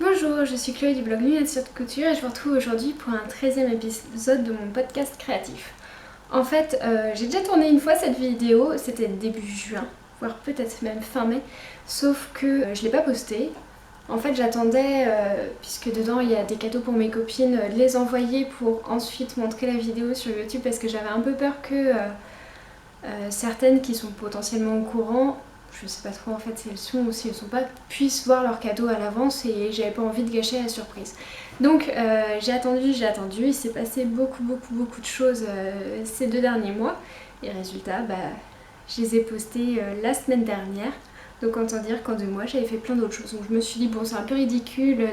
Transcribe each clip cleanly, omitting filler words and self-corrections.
Bonjour, je suis Chloé du blog Lunettes de Couture et je vous retrouve aujourd'hui pour un 13e épisode de mon podcast créatif. En fait, j'ai déjà tourné une fois cette vidéo, c'était début juin, voire peut-être même fin mai, sauf que je ne l'ai pas postée. En fait, j'attendais, puisque dedans il y a des cadeaux pour mes copines, de les envoyer pour ensuite montrer la vidéo sur YouTube parce que j'avais un peu peur que certaines qui sont potentiellement au courant, je sais pas trop en fait si elles sont ou si elles sont pas, puissent voir leur cadeau à l'avance et j'avais pas envie de gâcher la surprise. Donc j'ai attendu, il s'est passé beaucoup de choses ces 2 derniers mois et résultat, je les ai postés la semaine dernière. Donc autant dire qu'en 2 mois j'avais fait plein d'autres choses. Donc je me suis dit bon c'est un peu ridicule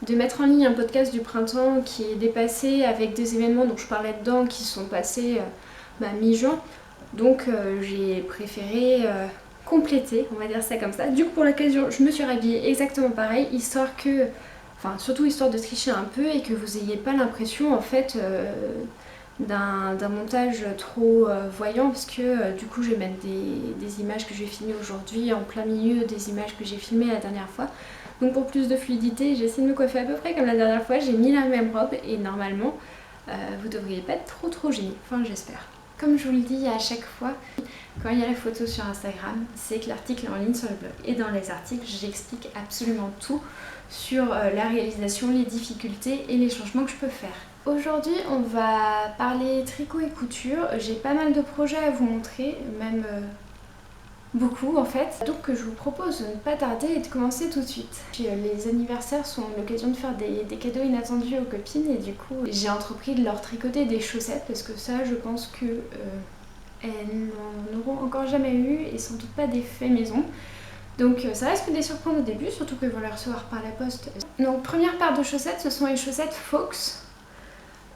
de mettre en ligne un podcast du printemps qui est dépassé avec des événements dont je parlais dedans qui sont passés mi-juin. Donc j'ai préféré compléter, on va dire ça comme ça. Du coup pour l'occasion je me suis rhabillée exactement pareil, histoire que, enfin surtout histoire de tricher un peu et que vous ayez pas l'impression en fait d'un montage trop voyant parce que du coup je vais mettre des images que j'ai filmées aujourd'hui en plein milieu des images que j'ai filmées la dernière fois. Donc pour plus de fluidité j'ai essayé de me coiffer à peu près comme la dernière fois, j'ai mis la même robe et normalement vous devriez pas être trop gênés, enfin j'espère. Comme je vous le dis à chaque fois, quand il y a la photo sur Instagram, c'est que l'article est en ligne sur le blog. Et dans les articles, j'explique absolument tout sur la réalisation, les difficultés et les changements que je peux faire. Aujourd'hui, on va parler tricot et couture. J'ai pas mal de projets à vous montrer, même beaucoup en fait. Donc je vous propose de ne pas tarder et de commencer tout de suite. Les anniversaires sont l'occasion de faire des cadeaux inattendus aux copines et du coup j'ai entrepris de leur tricoter des chaussettes parce que ça je pense que elles n'en auront encore jamais eu et sans doute pas des faits maison. Donc ça risque de les surprendre au début, surtout qu'elles vont les recevoir par la poste. Donc première paire de chaussettes, ce sont les chaussettes Fox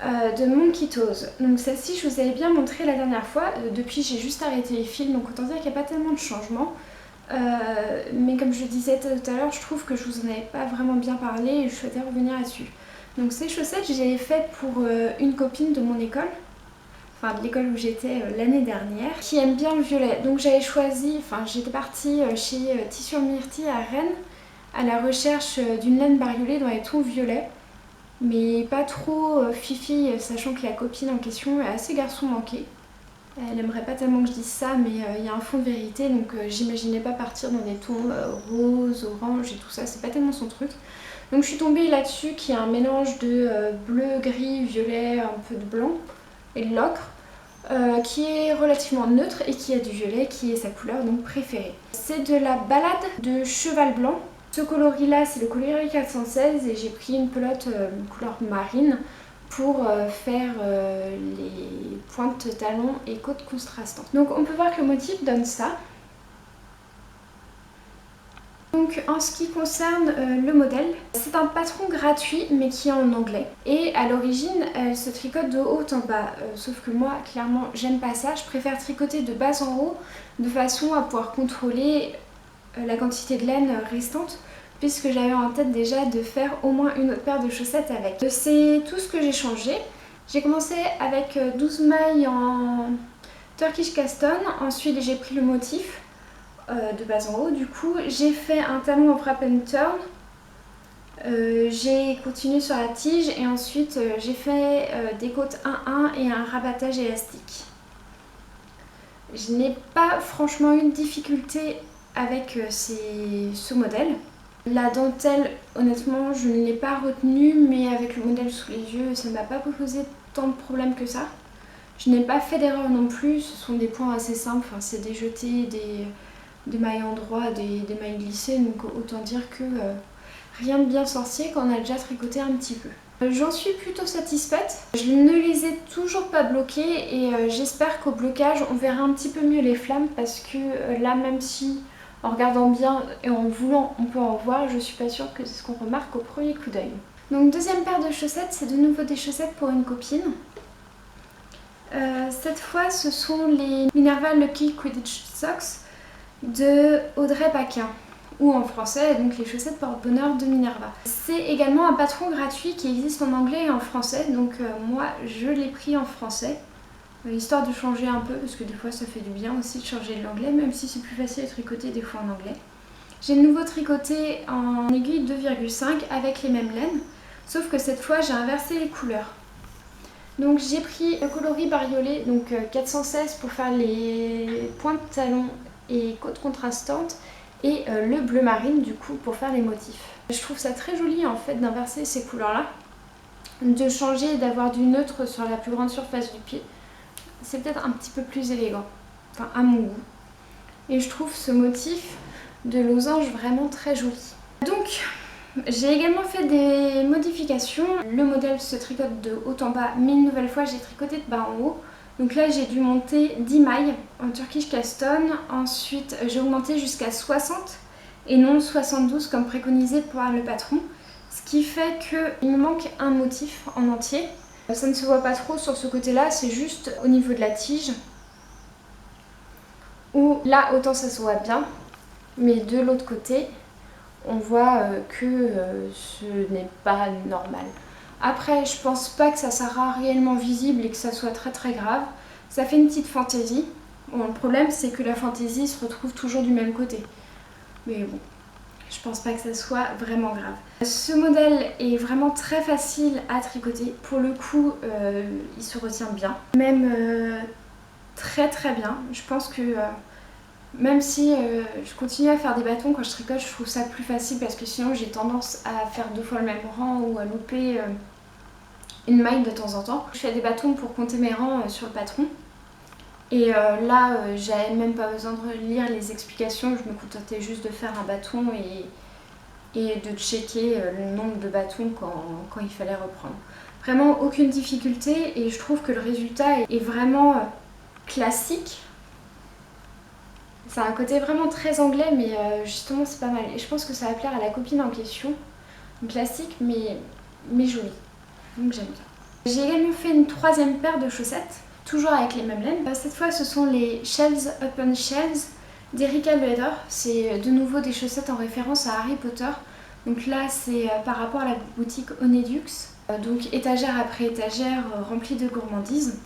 de Monkey Toes. Donc celle-ci je vous avais bien montré la dernière fois, depuis j'ai juste arrêté les fils donc autant dire qu'il n'y a pas tellement de changements. Mais comme je disais tout à l'heure, je trouve que je vous en avais pas vraiment bien parlé et je souhaitais revenir là-dessus. Donc ces chaussettes je les ai faites pour une copine de mon école, enfin de l'école où j'étais l'année dernière, qui aime bien le violet. Donc j'avais choisi, enfin j'étais partie chez Tissu Myrtille à Rennes à la recherche d'une laine bariolée dans les tons violets. Mais pas trop fifi, sachant que la copine en question est assez garçon manqué. Elle aimerait pas tellement que je dise ça, mais il y a un fond de vérité, donc j'imaginais pas partir dans des tons roses, orange et tout ça, c'est pas tellement son truc. Donc je suis tombée là-dessus, qui est un mélange de bleu, gris, violet, un peu de blanc et de l'ocre, qui est relativement neutre et qui a du violet, qui est sa couleur donc préférée. C'est de la balade de cheval blanc. Ce coloris là c'est le coloris 416 et j'ai pris une pelote couleur marine pour faire les pointes talons et côtes contrastantes. Donc on peut voir que le motif donne ça. Donc en ce qui concerne le modèle, c'est un patron gratuit mais qui est en anglais. Et à l'origine elle se tricote de haut en bas, sauf que moi clairement j'aime pas ça, je préfère tricoter de bas en haut de façon à pouvoir contrôler la quantité de laine restante, puisque j'avais en tête déjà de faire au moins une autre paire de chaussettes avec. C'est tout ce que j'ai changé. J'ai commencé avec 12 mailles en Turkish Caston, ensuite j'ai pris le motif de bas en haut, du coup j'ai fait un talon en wrap and turn, j'ai continué sur la tige et ensuite j'ai fait des côtes 1-1 et un rabattage élastique. Je n'ai pas franchement eu de difficulté avec ce modèle. La dentelle, honnêtement, je ne l'ai pas retenue, mais avec le modèle sous les yeux, ça ne m'a pas posé tant de problèmes que ça. Je n'ai pas fait d'erreur non plus, ce sont des points assez simples, enfin, c'est des jetés, des mailles endroits, des mailles glissées, donc autant dire que rien de bien sorcier quand on a déjà tricoté un petit peu. J'en suis plutôt satisfaite. Je ne les ai toujours pas bloqués et j'espère qu'au blocage on verra un petit peu mieux les flammes parce que là même si en regardant bien et en voulant on peut en voir, je suis pas sûre que c'est ce qu'on remarque au premier coup d'œil. Donc deuxième paire de chaussettes, c'est de nouveau des chaussettes pour une copine. Cette fois ce sont les Minerva Lucky Quidditch Socks de Audrey Paquin, ou en français, donc les chaussettes porte-bonheur de Minerva. C'est également un patron gratuit qui existe en anglais et en français, donc moi je l'ai pris en français, histoire de changer un peu, parce que des fois ça fait du bien aussi de changer de l'anglais, même si c'est plus facile à tricoter des fois en anglais. J'ai de nouveau tricoté en aiguille 2,5 avec les mêmes laines, sauf que cette fois j'ai inversé les couleurs. Donc j'ai pris le coloris bariolé, donc 416 pour faire les points de talon et côtes contrastantes, et le bleu marine du coup pour faire les motifs. Je trouve ça très joli en fait d'inverser ces couleurs là, de changer et d'avoir du neutre sur la plus grande surface du pied. C'est peut-être un petit peu plus élégant, enfin à mon goût. Et je trouve ce motif de losange vraiment très joli. Donc j'ai également fait des modifications. Le modèle se tricote de haut en bas, mais une nouvelle fois j'ai tricoté de bas en haut. Donc là j'ai dû monter 10 mailles en Turkish Caston. Ensuite j'ai augmenté jusqu'à 60 et non 72 comme préconisé par le patron. Ce qui fait qu'il me manque un motif en entier. Ça ne se voit pas trop sur ce côté-là, c'est juste au niveau de la tige. Où là autant ça se voit bien, mais de l'autre côté on voit que ce n'est pas normal. Après, je pense pas que ça sera réellement visible et que ça soit très très grave. Ça fait une petite fantaisie. Bon, le problème c'est que la fantaisie se retrouve toujours du même côté. Mais bon, je pense pas que ça soit vraiment grave. Ce modèle est vraiment très facile à tricoter. Pour le coup, il se retient bien. Même très très bien. Je pense que même si je continue à faire des bâtons quand je tricote, je trouve ça plus facile parce que sinon j'ai tendance à faire 2 fois le même rang ou à louper une maille de temps en temps. Je fais des bâtons pour compter mes rangs sur le patron. Et là, j'avais même pas besoin de lire les explications, je me contentais juste de faire un bâton et de checker le nombre de bâtons quand il fallait reprendre. Vraiment aucune difficulté et je trouve que le résultat est vraiment classique. C'est un côté vraiment très anglais, mais justement c'est pas mal. Et je pense que ça va plaire à la copine en question. Classique, mais joli. Donc j'aime bien. J'ai également fait une troisième paire de chaussettes, toujours avec les mêmes laines. Cette fois, ce sont les Shells Upon Shells d'Erika Leder. C'est de nouveau des chaussettes en référence à Harry Potter. Donc là, c'est par rapport à la boutique Onedux. Donc étagère après étagère remplie de gourmandises.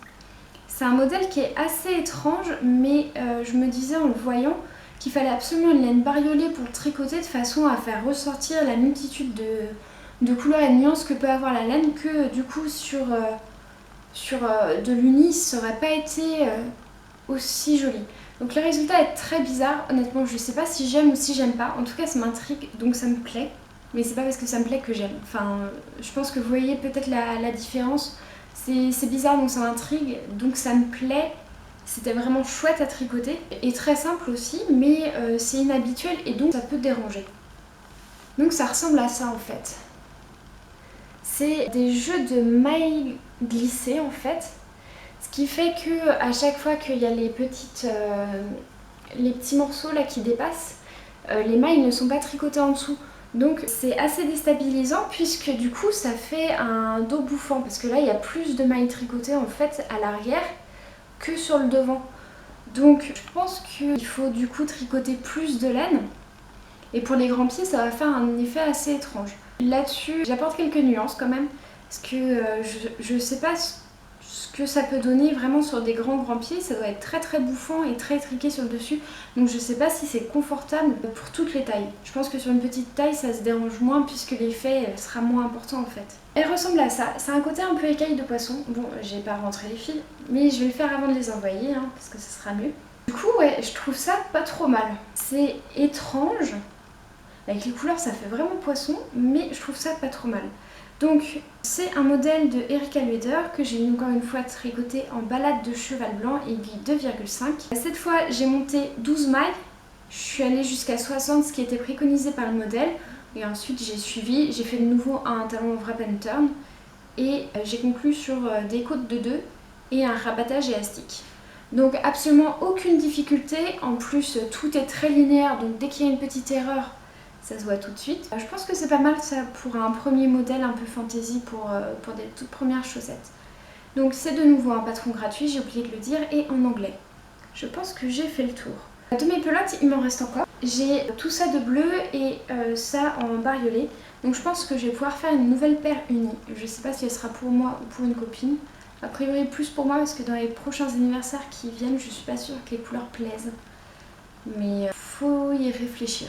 C'est un modèle qui est assez étrange, mais je me disais en le voyant qu'il fallait absolument une laine bariolée pour le tricoter de façon à faire ressortir la multitude de couleurs et de nuances que peut avoir la laine, que du coup sur de l'uni ça n'aurait pas été aussi joli. Donc le résultat est très bizarre, honnêtement je sais pas si j'aime ou si j'aime pas, en tout cas ça m'intrigue donc ça me plaît, mais c'est pas parce que ça me plaît que j'aime. Enfin je pense que vous voyez peut-être la différence. C'est bizarre donc ça m'intrigue, donc ça me plaît. C'était vraiment chouette à tricoter et très simple aussi, mais c'est inhabituel et donc ça peut déranger. Donc ça ressemble à ça en fait. C'est des jeux de mailles glissées en fait, ce qui fait que à chaque fois qu'il y a les petits morceaux là qui dépassent, les mailles ne sont pas tricotées en dessous. Donc c'est assez déstabilisant puisque du coup ça fait un dos bouffant parce que là il y a plus de mailles tricotées en fait à l'arrière que sur le devant. Donc je pense qu'il faut du coup tricoter plus de laine et pour les grands pieds ça va faire un effet assez étrange. Là-dessus j'apporte quelques nuances quand même parce que je sais pas ce que ça peut donner vraiment sur des grands pieds, ça doit être très très bouffant et très triqué sur le dessus, donc je sais pas si c'est confortable pour toutes les tailles. Je pense que sur une petite taille ça se dérange moins puisque l'effet sera moins important en fait. Elle ressemble à ça, c'est un côté un peu écaille de poisson, bon j'ai pas rentré les fils mais je vais le faire avant de les envoyer hein, parce que ça sera mieux. Du coup ouais je trouve ça pas trop mal, c'est étrange, avec les couleurs ça fait vraiment poisson mais je trouve ça pas trop mal. Donc c'est un modèle de Erika Leder que j'ai encore une fois tricoté en balade de cheval blanc aiguille 2,5. Cette fois j'ai monté 12 mailles, je suis allée jusqu'à 60 ce qui était préconisé par le modèle et ensuite j'ai suivi, j'ai fait de nouveau un talon wrap and turn et j'ai conclu sur des côtes de 2 et un rabattage élastique. Donc absolument aucune difficulté, en plus tout est très linéaire donc dès qu'il y a une petite erreur ça se voit tout de suite. Je pense que c'est pas mal ça pour un premier modèle un peu fantasy pour des toutes premières chaussettes. Donc c'est de nouveau un patron gratuit, j'ai oublié de le dire, et en anglais. Je pense que j'ai fait le tour. De mes pelotes, il m'en reste encore. J'ai tout ça de bleu et ça en bariolé. Donc je pense que je vais pouvoir faire une nouvelle paire unie. Je sais pas si elle sera pour moi ou pour une copine. A priori plus pour moi parce que dans les prochains anniversaires qui viennent, je suis pas sûre que les couleurs plaisent. Mais faut y réfléchir.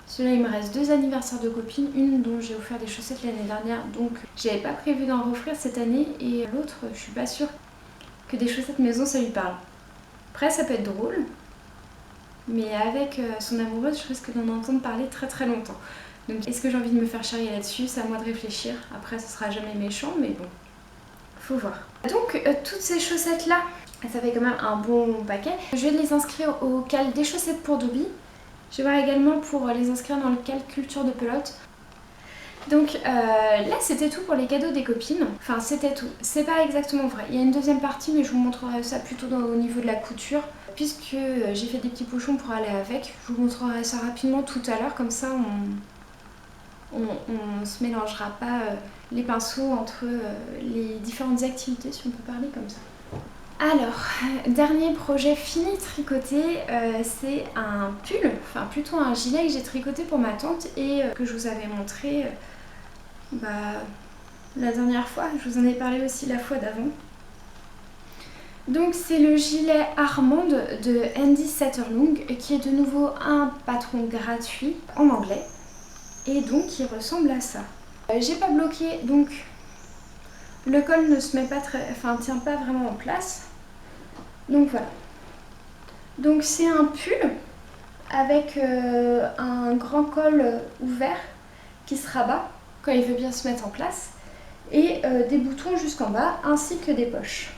Celui-là il me reste 2 anniversaires de copines, une dont j'ai offert des chaussettes l'année dernière, donc j'avais pas prévu d'en offrir cette année, et l'autre je suis pas sûre que des chaussettes maison ça lui parle. Après ça peut être drôle, mais avec son amoureuse je risque d'en entendre parler très très longtemps. Donc est-ce que j'ai envie de me faire charrier là-dessus? C'est à moi de réfléchir, après ça sera jamais méchant mais bon, faut voir. Donc toutes ces chaussettes là, ça fait quand même un bon paquet. Je vais les inscrire au cal des chaussettes pour Dobby. Je vais voir également pour les inscrire dans le cal culture de pelote. Donc là c'était tout pour les cadeaux des copines. Enfin c'était tout, c'est pas exactement vrai. Il y a une deuxième partie mais je vous montrerai ça plutôt au niveau de la couture. Puisque j'ai fait des petits pochons pour aller avec, je vous montrerai ça rapidement tout à l'heure, comme ça on se mélangera pas les pinceaux entre les différentes activités, si on peut parler comme ça. Alors, dernier projet fini tricoté, c'est un pull, enfin plutôt un gilet que j'ai tricoté pour ma tante et que je vous avais montré la dernière fois. Je vous en ai parlé aussi la fois d'avant. Donc c'est le gilet Armande de Andy Satterlung qui est de nouveau un patron gratuit en anglais et donc il ressemble à ça. J'ai pas bloqué, donc le col ne se met pas tient pas vraiment en place. Donc voilà. Donc c'est un pull avec un grand col ouvert qui se rabat quand il veut bien se mettre en place et des boutons jusqu'en bas ainsi que des poches.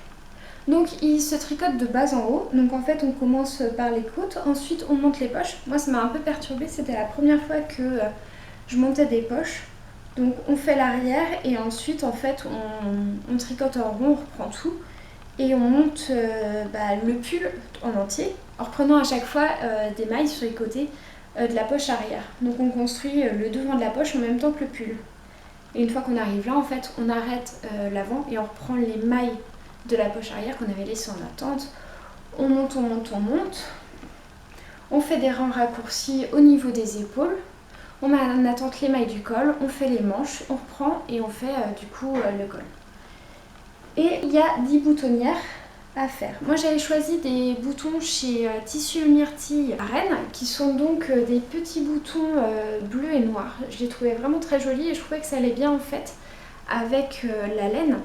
Donc il se tricote de bas en haut, donc en fait on commence par les côtes, ensuite on monte les poches. Moi ça m'a un peu perturbée, c'était la première fois que je montais des poches. Donc on fait l'arrière et ensuite en fait on tricote en rond, on reprend tout et on monte le pull en entier en reprenant à chaque fois des mailles sur les côtés de la poche arrière. Donc on construit le devant de la poche en même temps que le pull. Et une fois qu'on arrive là en fait on arrête l'avant et on reprend les mailles de la poche arrière qu'on avait laissé en attente. On monte, on monte, on monte. On fait des rangs raccourcis au niveau des épaules. On met en attente les mailles du col, on fait les manches, on reprend et on fait le col. Et il y a 10 boutonnières à faire. Moi j'avais choisi des boutons chez Tissu Myrtille à Rennes qui sont donc des petits boutons bleus et noirs. Je les trouvais vraiment très jolis et je trouvais que ça allait bien en fait avec la laine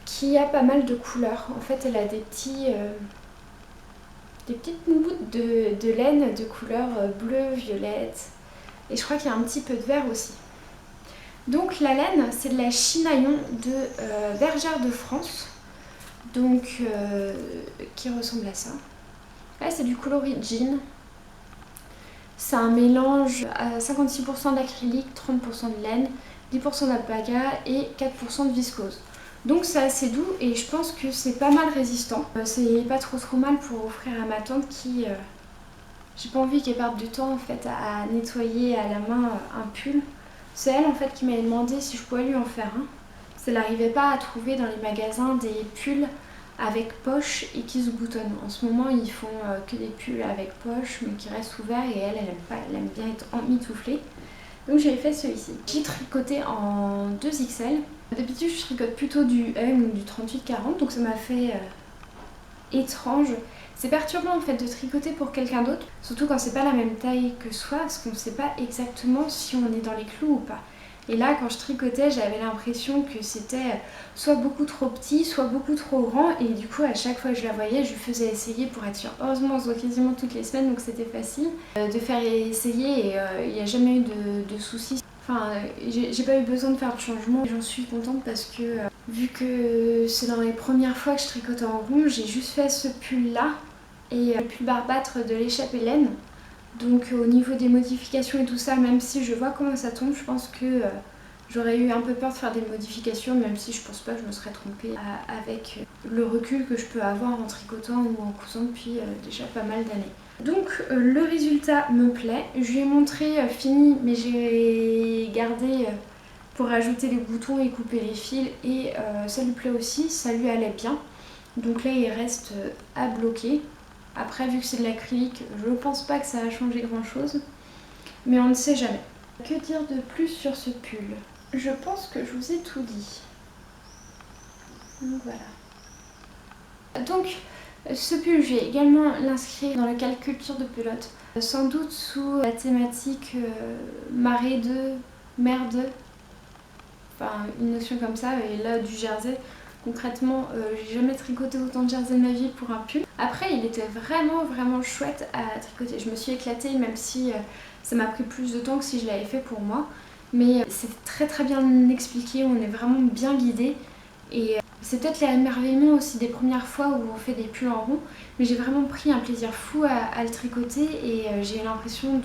qui a pas mal de couleurs. En fait elle a des petites mougouttes de laine de couleur bleu, violette et je crois qu'il y a un petit peu de vert aussi. Donc la laine c'est de la chinaillon de Bergère de France, donc qui ressemble à ça. Là c'est du coloris jean. C'est un mélange à 56% d'acrylique, 30% de laine, 10% d'alpaga et 4% de viscose. Donc c'est assez doux et je pense que c'est pas mal résistant. C'est pas trop mal pour offrir à ma tante qui... j'ai pas envie qu'elle perde du temps en fait à nettoyer à la main un pull. C'est elle en fait qui m'avait demandé si je pouvais lui en faire un. Parce qu'elle n'arrivait pas à trouver dans les magasins des pulls avec poche et qui se boutonnent. En ce moment ils font que des pulls avec poche mais qui restent ouverts et elle aime pas, elle aime bien être emmitouflée. Donc j'ai fait celui-ci. J'ai tricoté en 2XL. D'habitude je tricote plutôt du M ou du 38-40 donc ça m'a fait étrange. C'est perturbant en fait de tricoter pour quelqu'un d'autre, surtout quand c'est pas la même taille que soi, parce qu'on ne sait pas exactement si on est dans les clous ou pas. Et là quand je tricotais j'avais l'impression que c'était soit beaucoup trop petit, soit beaucoup trop grand et du coup à chaque fois que je la voyais je lui faisais essayer pour être sûre. Heureusement on se voit quasiment toutes les semaines donc c'était facile de faire essayer et il n'y a jamais eu de soucis. Enfin j'ai pas eu besoin de faire de changement et j'en suis contente parce que vu que c'est dans les premières fois que je tricote en rond, j'ai juste fait ce pull là et le pull barbâtre de l'échappe Hélène. Donc au niveau des modifications et tout ça, même si je vois comment ça tombe, je pense que j'aurais eu un peu peur de faire des modifications, même si je pense pas que je me serais trompée avec le recul que je peux avoir en tricotant ou en cousant depuis déjà pas mal d'années. Donc le résultat me plaît, je lui ai montré fini mais j'ai gardé pour ajouter les boutons et couper les fils et ça lui plaît aussi, ça lui allait bien. Donc là il reste à bloquer. Après vu que c'est de l'acrylique, je pense pas que ça a changé grand chose, mais on ne sait jamais. Que dire de plus sur ce pull? Je pense que je vous ai tout dit. Donc voilà. Donc Ce pull, je vais également l'inscrire dans le calcul culture de pelote, sans doute sous la thématique marée de, mer de, enfin une notion comme ça, et là du jersey. Concrètement, j'ai jamais tricoté autant de jersey de ma vie pour un pull. Après, il était vraiment chouette à tricoter. Je me suis éclatée, même si ça m'a pris plus de temps que si je l'avais fait pour moi. Mais c'est très bien expliqué, on est vraiment bien guidé. Et c'est peut-être l'émerveillement aussi des premières fois où on fait des pulls en rond, mais j'ai vraiment pris un plaisir fou à le tricoter et j'ai eu l'impression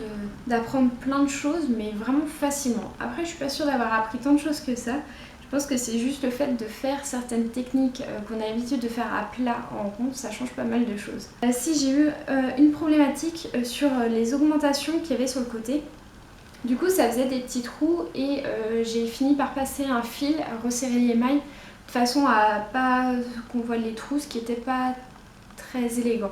d'apprendre plein de choses, mais vraiment facilement. Après, je suis pas sûre d'avoir appris tant de choses que ça. Je pense que c'est juste le fait de faire certaines techniques qu'on a l'habitude de faire à plat en rond, ça change pas mal de choses. Si j'ai eu une problématique sur les augmentations qu'il y avait sur le côté. Du coup, ça faisait des petits trous et j'ai fini par passer un fil, resserrer les mailles de façon à pas qu'on voit les trous, ce qui n'était pas très élégant.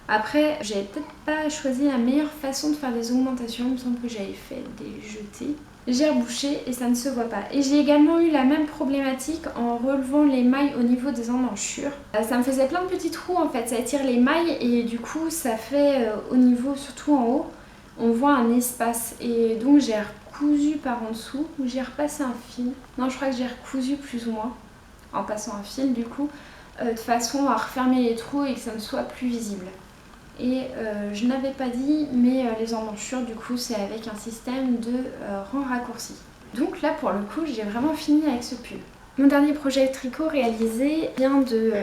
Après, j'avais peut-être pas choisi la meilleure façon de faire des augmentations, il me semble que j'avais fait des jetés. J'ai rebouché et ça ne se voit pas. Et j'ai également eu la même problématique en relevant les mailles au niveau des emmanchures. Ça me faisait plein de petits trous en fait, ça étire les mailles et du coup ça fait au niveau, surtout en haut, on voit un espace. Et donc j'ai recousu par en dessous, ou j'ai repassé un fil. Non, je crois que j'ai recousu plus ou moins, en passant un fil du coup, de façon à refermer les trous et que ça ne soit plus visible. Et je n'avais pas dit, mais les emmanchures du coup c'est avec un système de rang raccourci. Donc là pour le coup j'ai vraiment fini avec ce pull. Mon dernier projet tricot réalisé vient de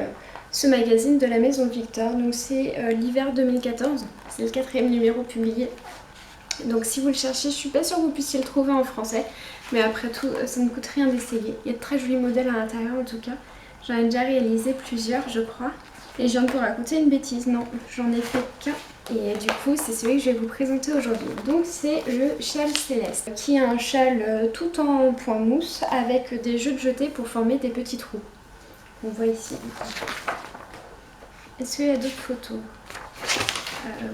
ce magazine de la Maison Victor, donc c'est l'hiver 2014, c'est le 4e numéro publié. Donc si vous le cherchez, je suis pas sûre que vous puissiez le trouver en français, mais après tout ça ne coûte rien d'essayer. Il y a de très jolis modèles à l'intérieur en tout cas, j'en ai déjà réalisé plusieurs je crois. Et je viens de vous raconter une bêtise, non, j'en ai fait qu'un. Et du coup, c'est celui que je vais vous présenter aujourd'hui. Donc c'est le châle céleste, qui est un châle tout en point mousse avec des jeux de jetés pour former des petits trous. On voit ici. Est-ce qu'il y a d'autres photos?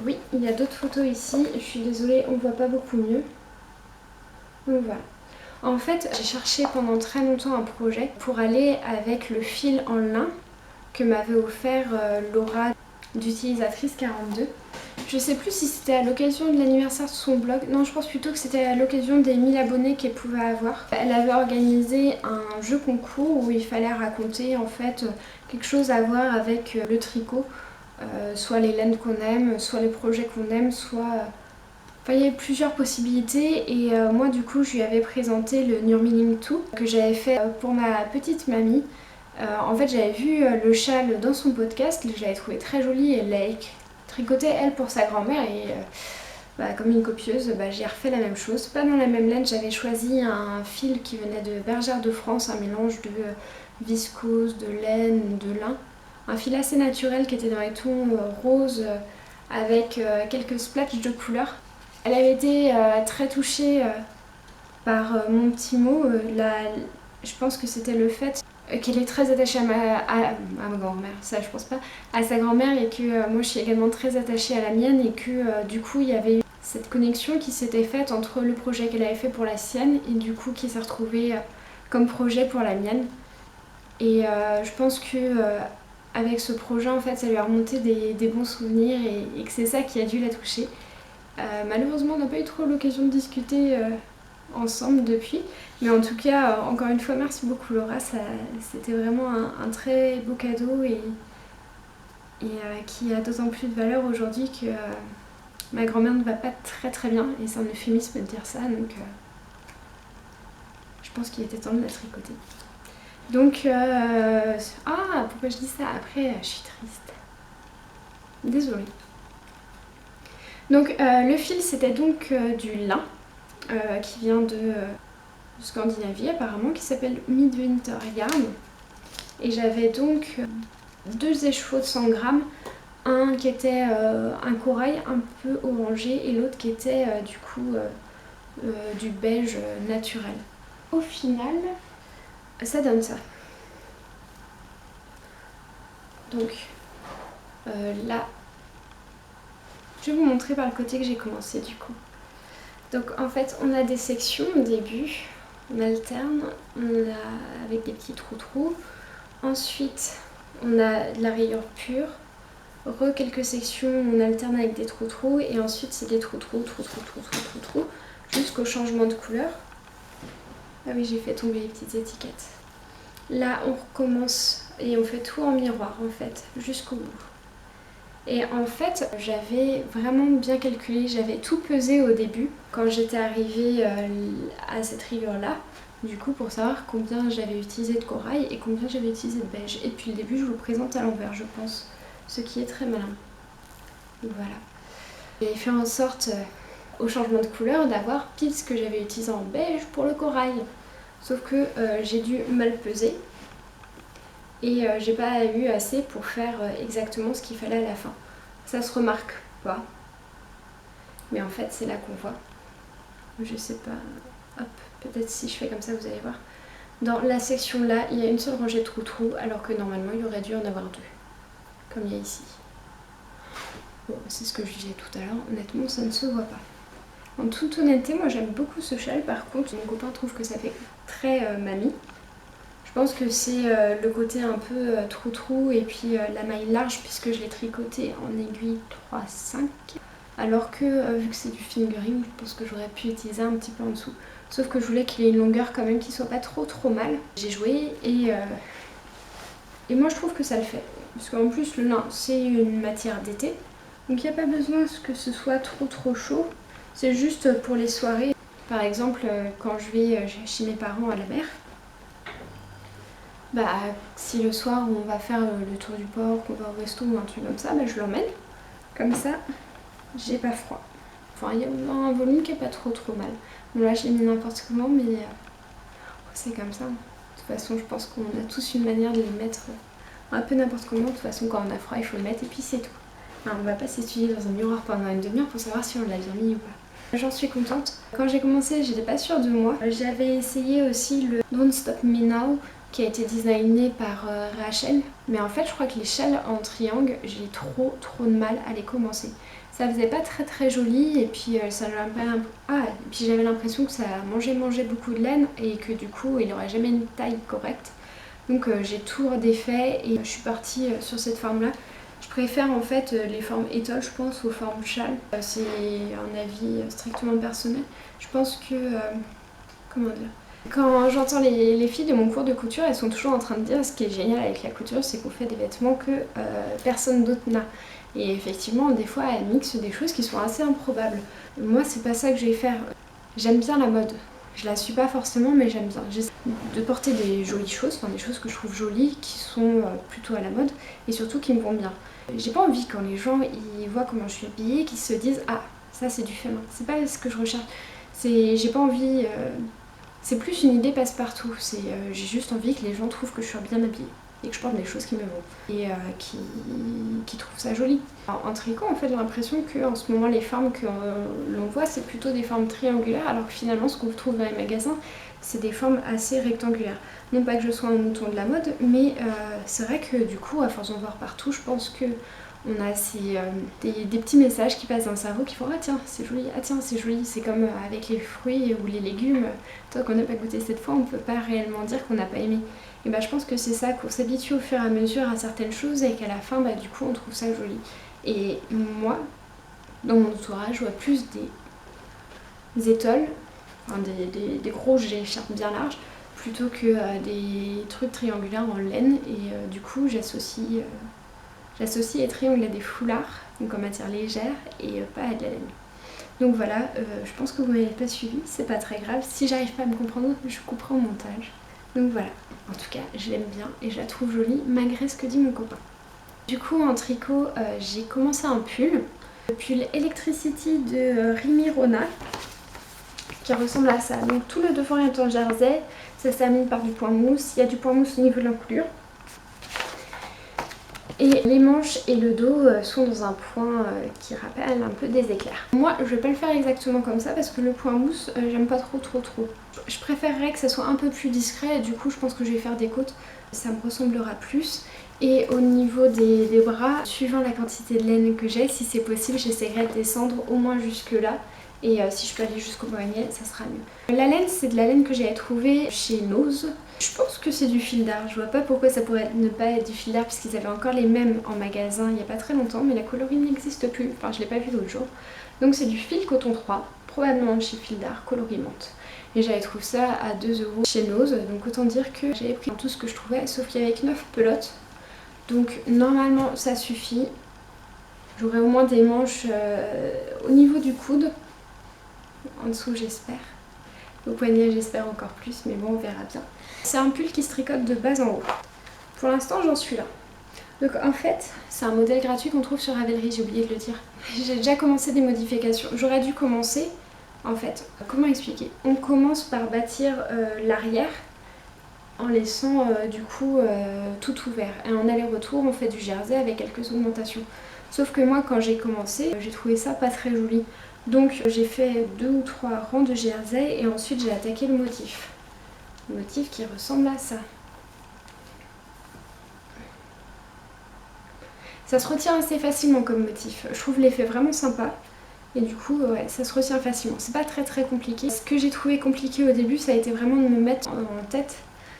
Oui, il y a d'autres photos ici. Je suis désolée, on voit pas beaucoup mieux. Donc voilà. En fait, j'ai cherché pendant très longtemps un projet pour aller avec le fil en lin que m'avait offert Laura d'utilisatrice 42. Je sais plus si c'était à l'occasion de l'anniversaire de son blog. Non, je pense plutôt que c'était à l'occasion des 1000 abonnés qu'elle pouvait avoir. Elle avait organisé un jeu concours où il fallait raconter en fait quelque chose à voir avec le tricot. Soit les laines qu'on aime, soit les projets qu'on aime, soit... Enfin, il y avait plusieurs possibilités et moi du coup je lui avais présenté le Nurmilling 2 que j'avais fait pour ma petite mamie. En fait j'avais vu le châle dans son podcast, je l'avais trouvé très joli et elle l'a tricoté elle pour sa grand-mère et comme une copieuse j'ai refait la même chose. Pas dans la même laine, j'avais choisi un fil qui venait de Bergère de France, un mélange de viscose, de laine, de lin. Un fil assez naturel qui était dans les tons roses avec quelques splatchs de couleurs. Elle avait été très touchée par mon petit mot. Je pense que c'était le fait qu'elle est très attachée à ma grand-mère, ça je pense pas, à sa grand-mère et que moi je suis également très attachée à la mienne et que du coup il y avait eu cette connexion qui s'était faite entre le projet qu'elle avait fait pour la sienne et du coup qui s'est retrouvé comme projet pour la mienne. Et je pense que avec ce projet en fait ça lui a remonté des bons souvenirs et que c'est ça qui a dû la toucher. Malheureusement on n'a pas eu trop l'occasion de discuter ensemble depuis, mais en tout cas encore une fois merci beaucoup Laura, c'était vraiment un très beau cadeau et qui a d'autant plus de valeur aujourd'hui que ma grand-mère ne va pas très bien et c'est un euphémisme de dire ça, donc je pense qu'il était temps de la tricoter. Donc pourquoi je dis ça après, je suis triste, désolée. Donc le fil c'était donc du lin qui vient de Scandinavie apparemment, qui s'appelle Midwinter Yarn. Et j'avais donc 2 écheveaux de 100 grammes, un qui était un corail un peu orangé et l'autre qui était du coup du beige naturel. Au final, ça donne ça. Donc là, je vais vous montrer par le côté que j'ai commencé du coup. Donc en fait on a des sections au début, on alterne, avec des petits trous. Ensuite on a de la rayure pure, quelques sections, on alterne avec des trous et ensuite c'est des trous, jusqu'au changement de couleur. Ah oui, j'ai fait tomber les petites étiquettes. Là, on recommence et on fait tout en miroir en fait, jusqu'au bout. Et en fait, j'avais vraiment bien calculé, j'avais tout pesé au début quand j'étais arrivée à cette rigueur-là. Du coup, pour savoir combien j'avais utilisé de corail et combien j'avais utilisé de beige. Et depuis le début, je vous le présente à l'envers, je pense, ce qui est très malin. Donc voilà. J'ai fait en sorte, au changement de couleur, d'avoir pile ce que j'avais utilisé en beige pour le corail. Sauf que j'ai dû mal peser et j'ai pas eu assez pour faire exactement ce qu'il fallait à la fin. Ça se remarque pas, mais en fait c'est là qu'on voit. Je sais pas, hop, peut-être si je fais comme ça vous allez voir. Dans la section là, il y a une seule rangée de trous alors que normalement il aurait dû en avoir deux, comme il y a ici. Bon, c'est ce que je disais tout à l'heure, honnêtement ça ne se voit pas. En toute honnêteté, moi j'aime beaucoup ce châle, par contre mon copain trouve que ça fait très mamie. Je pense que c'est le côté un peu trou-trou et puis la maille large puisque je l'ai tricoté en aiguille 3-5. Alors que vu que c'est du fingering, je pense que j'aurais pu utiliser un petit peu en dessous. Sauf que je voulais qu'il ait une longueur quand même qui soit pas trop mal. J'ai joué et moi je trouve que ça le fait. Parce qu'en plus le lin c'est une matière d'été. Donc il n'y a pas besoin que ce soit trop chaud. C'est juste pour les soirées. Par exemple quand je vais chez mes parents à la mer. Bah, si le soir on va faire le tour du port, qu'on va au resto ou un truc comme ça, bah, je l'emmène. Comme ça, j'ai pas froid. Enfin, il y a un volume qui est pas trop mal. Bon là, je l'ai mis n'importe comment, mais c'est comme ça. De toute façon, je pense qu'on a tous une manière de les mettre un peu n'importe comment. De toute façon, quand on a froid, il faut le mettre et puis c'est tout. Alors, on va pas s'étudier dans un miroir pendant une demi-heure pour savoir si on l'a bien mis ou pas. J'en suis contente. Quand j'ai commencé, j'étais pas sûre de moi. J'avais essayé aussi le Don't Stop Me Now, qui a été designé par Rachel. Mais en fait, je crois que les châles en triangle, j'ai trop de mal à les commencer. Ça faisait pas très joli et puis ça et puis j'avais l'impression que ça mangeait beaucoup de laine et que du coup, il n'aurait jamais une taille correcte. Donc j'ai tout redéfait et je suis partie sur cette forme-là. Je préfère en fait les formes étoiles, je pense, aux formes châles. C'est un avis strictement personnel. Je pense que... comment dire ? Quand j'entends les filles de mon cours de couture, elles sont toujours en train de dire ce qui est génial avec la couture, c'est qu'on fait des vêtements que personne d'autre n'a. Et effectivement, des fois, elles mixent des choses qui sont assez improbables. Moi, c'est pas ça que je vais faire. J'aime bien la mode. Je la suis pas forcément, mais j'aime bien. J'essaie de porter des jolies choses, enfin des choses que je trouve jolies, qui sont plutôt à la mode, et surtout qui me vont bien. J'ai pas envie quand les gens ils voient comment je suis habillée, qu'ils se disent « Ah, ça c'est du féminin ». C'est pas ce que je recherche. J'ai pas envie... C'est plus une idée passe-partout, j'ai juste envie que les gens trouvent que je suis bien habillée et que je porte des choses qui me vont et qui trouvent ça joli. Alors, en tricot, en fait, j'ai l'impression qu'en ce moment, les formes que l'on voit, c'est plutôt des formes triangulaires, alors que finalement, ce qu'on trouve dans les magasins, c'est des formes assez rectangulaires. Non pas que je sois un mouton de la mode, mais c'est vrai que du coup, à force d'en voir partout, je pense que on a des petits messages qui passent dans le cerveau qui font « Ah tiens, c'est joli, ah tiens, c'est joli ». C'est comme avec les fruits ou les légumes. Tant qu'on n'a pas goûté cette fois, on ne peut pas réellement dire qu'on n'a pas aimé. Et bah je pense que c'est ça, qu'on s'habitue au fur et à mesure à certaines choses et qu'à la fin, bah du coup, on trouve ça joli. Et moi, dans mon entourage, je vois plus des étoiles, enfin des gros écharpes bien larges, plutôt que des trucs triangulaires en laine. Et du coup, j'associe les triangles à des foulards, donc en matière légère, et pas à de la laine. Donc voilà, je pense que vous m'avez pas suivi, c'est pas très grave. Si j'arrive pas à me comprendre, je couperai au montage. Donc voilà, en tout cas, je l'aime bien et je la trouve jolie, malgré ce que dit mon copain. Du coup, en tricot, j'ai commencé un pull. Le pull Electricity de Rimi Rona, qui ressemble à ça. Donc tout le devant est en jersey, ça se termine par du point mousse. Il y a du point mousse au niveau de l'encoulure. Et les manches et le dos sont dans un point qui rappelle un peu des éclairs. Moi, je vais pas le faire exactement comme ça parce que le point mousse, j'aime pas trop. Je préférerais que ça soit un peu plus discret et du coup, je pense que je vais faire des côtes. Ça me ressemblera plus. Et au niveau des bras, suivant la quantité de laine que j'ai, si c'est possible, j'essaierai de descendre au moins jusque là Et si je peux aller jusqu'au poignet, ça sera mieux. La laine, c'est de la laine que j'avais trouvée chez Nose. Je pense que c'est du fil d'art. Je vois pas pourquoi ça pourrait ne pas être du fil d'art, puisqu'ils avaient encore les mêmes en magasin il y a pas très longtemps, mais la coloris n'existe plus. Enfin, je l'ai pas vu l'autre jour. Donc c'est du fil coton 3, probablement chez Fil d'Art, coloris menthe. Et j'avais trouvé ça à 2 € chez Nose, donc autant dire que j'avais pris tout ce que je trouvais, sauf qu'il y avait que 9 pelotes. Donc normalement ça suffit. J'aurai au moins des manches au niveau du coude. En dessous j'espère. Au poignet j'espère encore plus, mais bon on verra bien. C'est un pull qui se tricote de bas en haut. Pour l'instant j'en suis là. Donc en fait c'est un modèle gratuit qu'on trouve sur Ravelry, j'ai oublié de le dire. J'ai déjà commencé des modifications. J'aurais dû commencer, en fait, comment expliquer? On commence par bâtir l'arrière en laissant du coup tout ouvert. Et en aller-retour on fait du jersey avec quelques augmentations. Sauf que moi quand j'ai commencé, j'ai trouvé ça pas très joli. Donc j'ai fait 2 ou 3 rangs de jersey et ensuite j'ai attaqué le motif. Le motif qui ressemble à ça. Ça se retient assez facilement comme motif. Je trouve l'effet vraiment sympa. Et du coup, ouais, ça se retient facilement. C'est pas très compliqué. Ce que j'ai trouvé compliqué au début, ça a été vraiment de me mettre en tête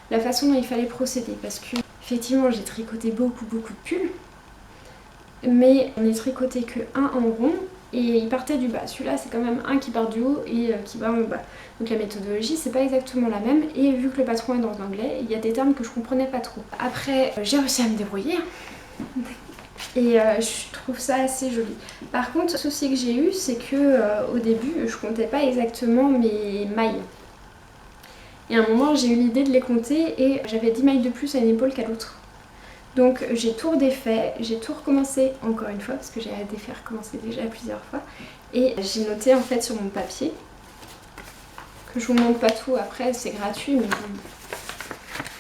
la façon dont il fallait procéder. Parce que, effectivement, j'ai tricoté beaucoup de pulls. Mais on n'est tricoté que un en rond et il partait du bas. Celui-là, c'est quand même un qui part du haut et qui part en bas. Donc la méthodologie, c'est pas exactement la même. Et vu que le patron est dans l'anglais, il y a des termes que je comprenais pas trop. Après, j'ai réussi à me débrouiller. Et je trouve ça assez joli. Par contre, le souci que j'ai eu, c'est que au début, je comptais pas exactement mes mailles. Et à un moment, j'ai eu l'idée de les compter et j'avais 10 mailles de plus à une épaule qu'à l'autre. Donc j'ai tout redéfait, j'ai tout recommencé encore une fois, parce que j'ai défait recommencer déjà plusieurs fois. Et j'ai noté en fait sur mon papier, que je vous montre pas tout après, c'est gratuit, mais bon.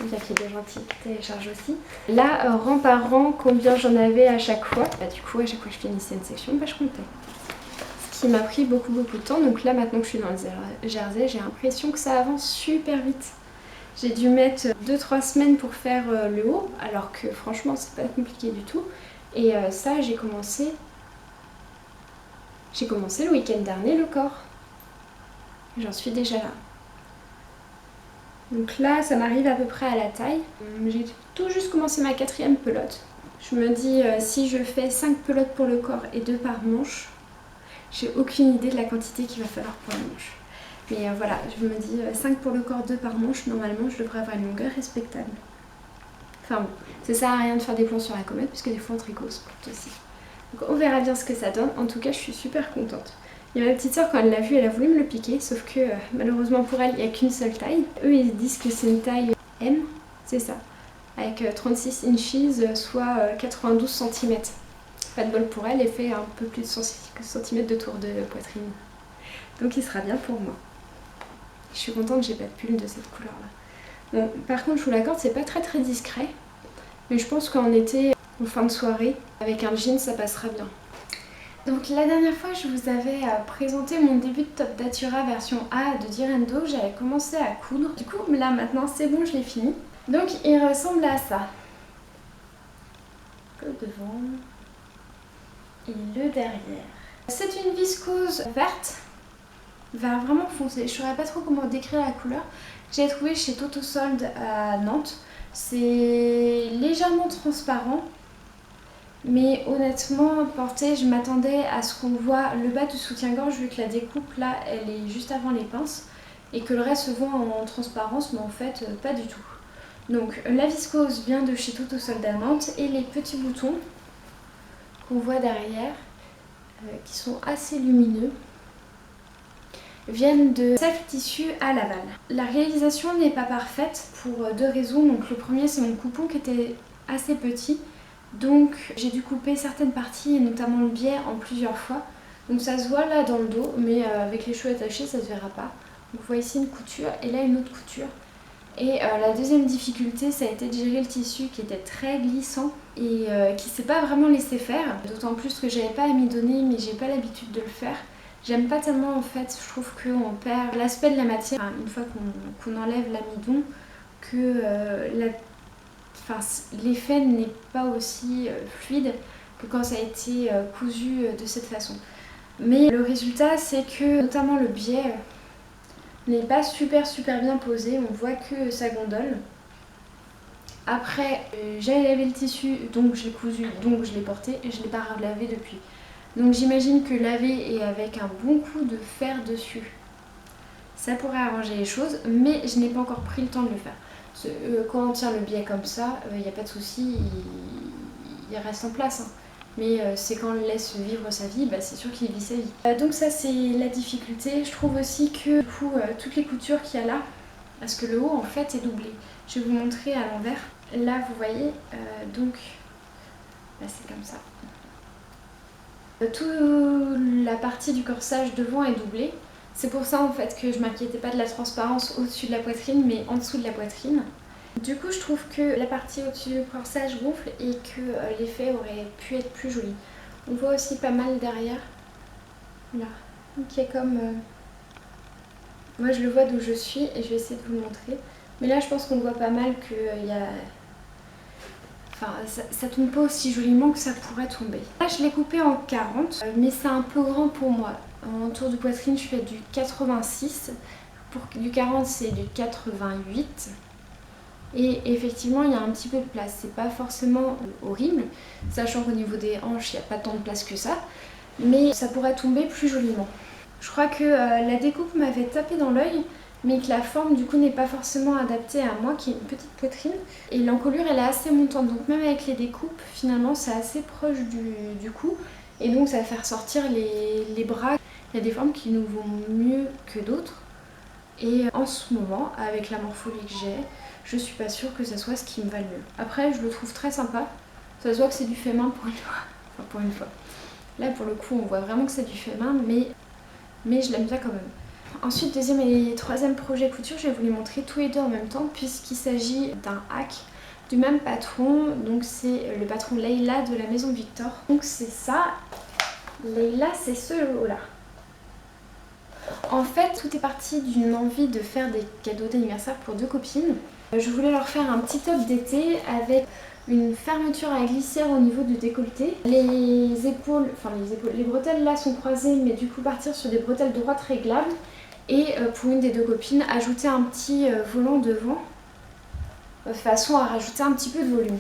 Le papier de gentil télécharge aussi. Là, rang par rang, combien j'en avais à chaque fois. Bah, du coup, à chaque fois que je finissais une section, bah, je comptais. Ce qui m'a pris beaucoup de temps. Donc là, maintenant que je suis dans le jersey, j'ai l'impression que ça avance super vite. J'ai dû mettre 2-3 semaines pour faire le haut, alors que franchement, c'est pas compliqué du tout. Et ça, j'ai commencé le week-end dernier, le corps. J'en suis déjà là. Donc là, ça m'arrive à peu près à la taille. J'ai tout juste commencé ma 4e pelote. Je me dis, si je fais 5 pelotes pour le corps et 2 par manche, j'ai aucune idée de la quantité qu'il va falloir pour la manche. Mais voilà, je me dis 5 pour le corps, 2 par manche, normalement je devrais avoir une longueur respectable. Enfin bon, ça sert à rien de faire des plans sur la comète, puisque des fois en tricot se porte aussi. Donc on verra bien ce que ça donne. En tout cas, je suis super contente. Il y a ma petite soeur, quand elle l'a vu, elle a voulu me le piquer, sauf que malheureusement pour elle, il n'y a qu'une seule taille. Eux, ils disent que c'est une taille M, c'est ça, avec 36 inches, soit 92 cm. Pas de bol pour elle, elle fait un peu plus de 100 cm de tour de poitrine. Donc il sera bien pour moi. Je suis contente que j'ai pas de pull de cette couleur-là. Bon, par contre, je vous l'accorde, c'est pas très discret, mais je pense qu'en été, en fin de soirée, avec un jean, ça passera bien. Donc la dernière fois je vous avais présenté mon début de Top Datura version A de Direndo, j'avais commencé à coudre. Du coup là maintenant c'est bon, je l'ai fini. Donc il ressemble à ça. Le devant et le derrière. C'est une viscose verte, vert vraiment foncé. Je ne saurais pas trop comment décrire la couleur. J'ai trouvé chez Toto Solde à Nantes. C'est légèrement transparent. Mais honnêtement, porté, je m'attendais à ce qu'on voit le bas du soutien-gorge, vu que la découpe là, elle est juste avant les pinces, et que le reste se voit en transparence, mais en fait, pas du tout. Donc la viscose vient de chez Toto Solde à Nantes, et les petits boutons qu'on voit derrière, qui sont assez lumineux, viennent de Self Tissu à Laval. La réalisation n'est pas parfaite pour 2 raisons. Donc le premier, c'est mon coupon qui était assez petit. Donc j'ai dû couper certaines parties et notamment le biais en plusieurs fois. Donc ça se voit là dans le dos, mais avec les cheveux attachés ça se verra pas. Donc vous voyez ici une couture et là une autre couture. Et la deuxième difficulté, ça a été de gérer le tissu qui était très glissant et qui s'est pas vraiment laissé faire. D'autant plus que j'avais pas amidonné, mais j'ai pas l'habitude de le faire. J'aime pas tellement en fait, je trouve qu'on perd l'aspect de la matière une fois qu'on enlève l'amidon, que l'effet n'est pas aussi fluide que quand ça a été cousu de cette façon. Mais le résultat c'est que notamment le biais n'est pas super bien posé, on voit que ça gondole. Après j'ai lavé le tissu, donc je l'ai cousu, donc je l'ai porté et je ne l'ai pas relavé depuis. Donc j'imagine que laver et avec un bon coup de fer dessus, ça pourrait arranger les choses, mais je n'ai pas encore pris le temps de le faire. Quand on tient le biais comme ça, il n'y a pas de souci, il reste en place. Hein. Mais c'est quand on le laisse vivre sa vie, c'est sûr qu'il vit sa vie. Donc ça c'est la difficulté. Je trouve aussi que du coup, toutes les coutures qu'il y a là, parce que le haut en fait est doublé. Je vais vous montrer à l'envers. Là vous voyez, donc c'est comme ça. Toute la partie du corsage devant est doublée. C'est pour ça en fait que je m'inquiétais pas de la transparence au-dessus de la poitrine, mais en dessous de la poitrine. Du coup je trouve que la partie au-dessus du corsage gonfle et que l'effet aurait pu être plus joli. On voit aussi pas mal derrière. Là. Donc il y a comme... Moi je le vois d'où je suis et je vais essayer de vous le montrer. Mais là je pense qu'on voit pas mal qu'il y a... Enfin, ça tombe pas aussi joliment que ça pourrait tomber. Là je l'ai coupé en 40, mais c'est un peu grand pour moi. En tour de poitrine je fais du 86, pour du 40 c'est du 88. Et effectivement il y a un petit peu de place, c'est pas forcément horrible, sachant qu'au niveau des hanches il n'y a pas tant de place que ça, mais ça pourrait tomber plus joliment. Je crois que la découpe m'avait tapé dans l'œil, mais que la forme du coup n'est pas forcément adaptée à moi qui ai une petite poitrine. Et l'encolure elle est assez montante, donc même avec les découpes finalement c'est assez proche du cou, et donc ça va faire sortir les bras. Il y a des formes qui nous vont mieux que d'autres, et en ce moment avec la morphologie que j'ai, je suis pas sûre que ça soit ce qui me va le mieux. Après je le trouve très sympa, ça se voit que c'est du fait main pour une fois. Enfin pour une fois. Là pour le coup on voit vraiment que c'est du fait main, mais je l'aime bien quand même. Ensuite deuxième et troisième projet couture, je vais vous les montrer tous les deux en même temps puisqu'il s'agit d'un hack du même patron. Donc c'est le patron Leila de la maison Victor. Donc c'est ça, Leila c'est ce lot là. En fait tout est parti d'une envie de faire des cadeaux d'anniversaire pour deux copines. Je voulais leur faire un petit top d'été avec une fermeture à glissière au niveau du décolleté. Les épaules, les bretelles là sont croisées, mais du coup partir sur des bretelles droites réglables. Et pour une des deux copines, ajouter un petit volant devant, de façon à rajouter un petit peu de volume.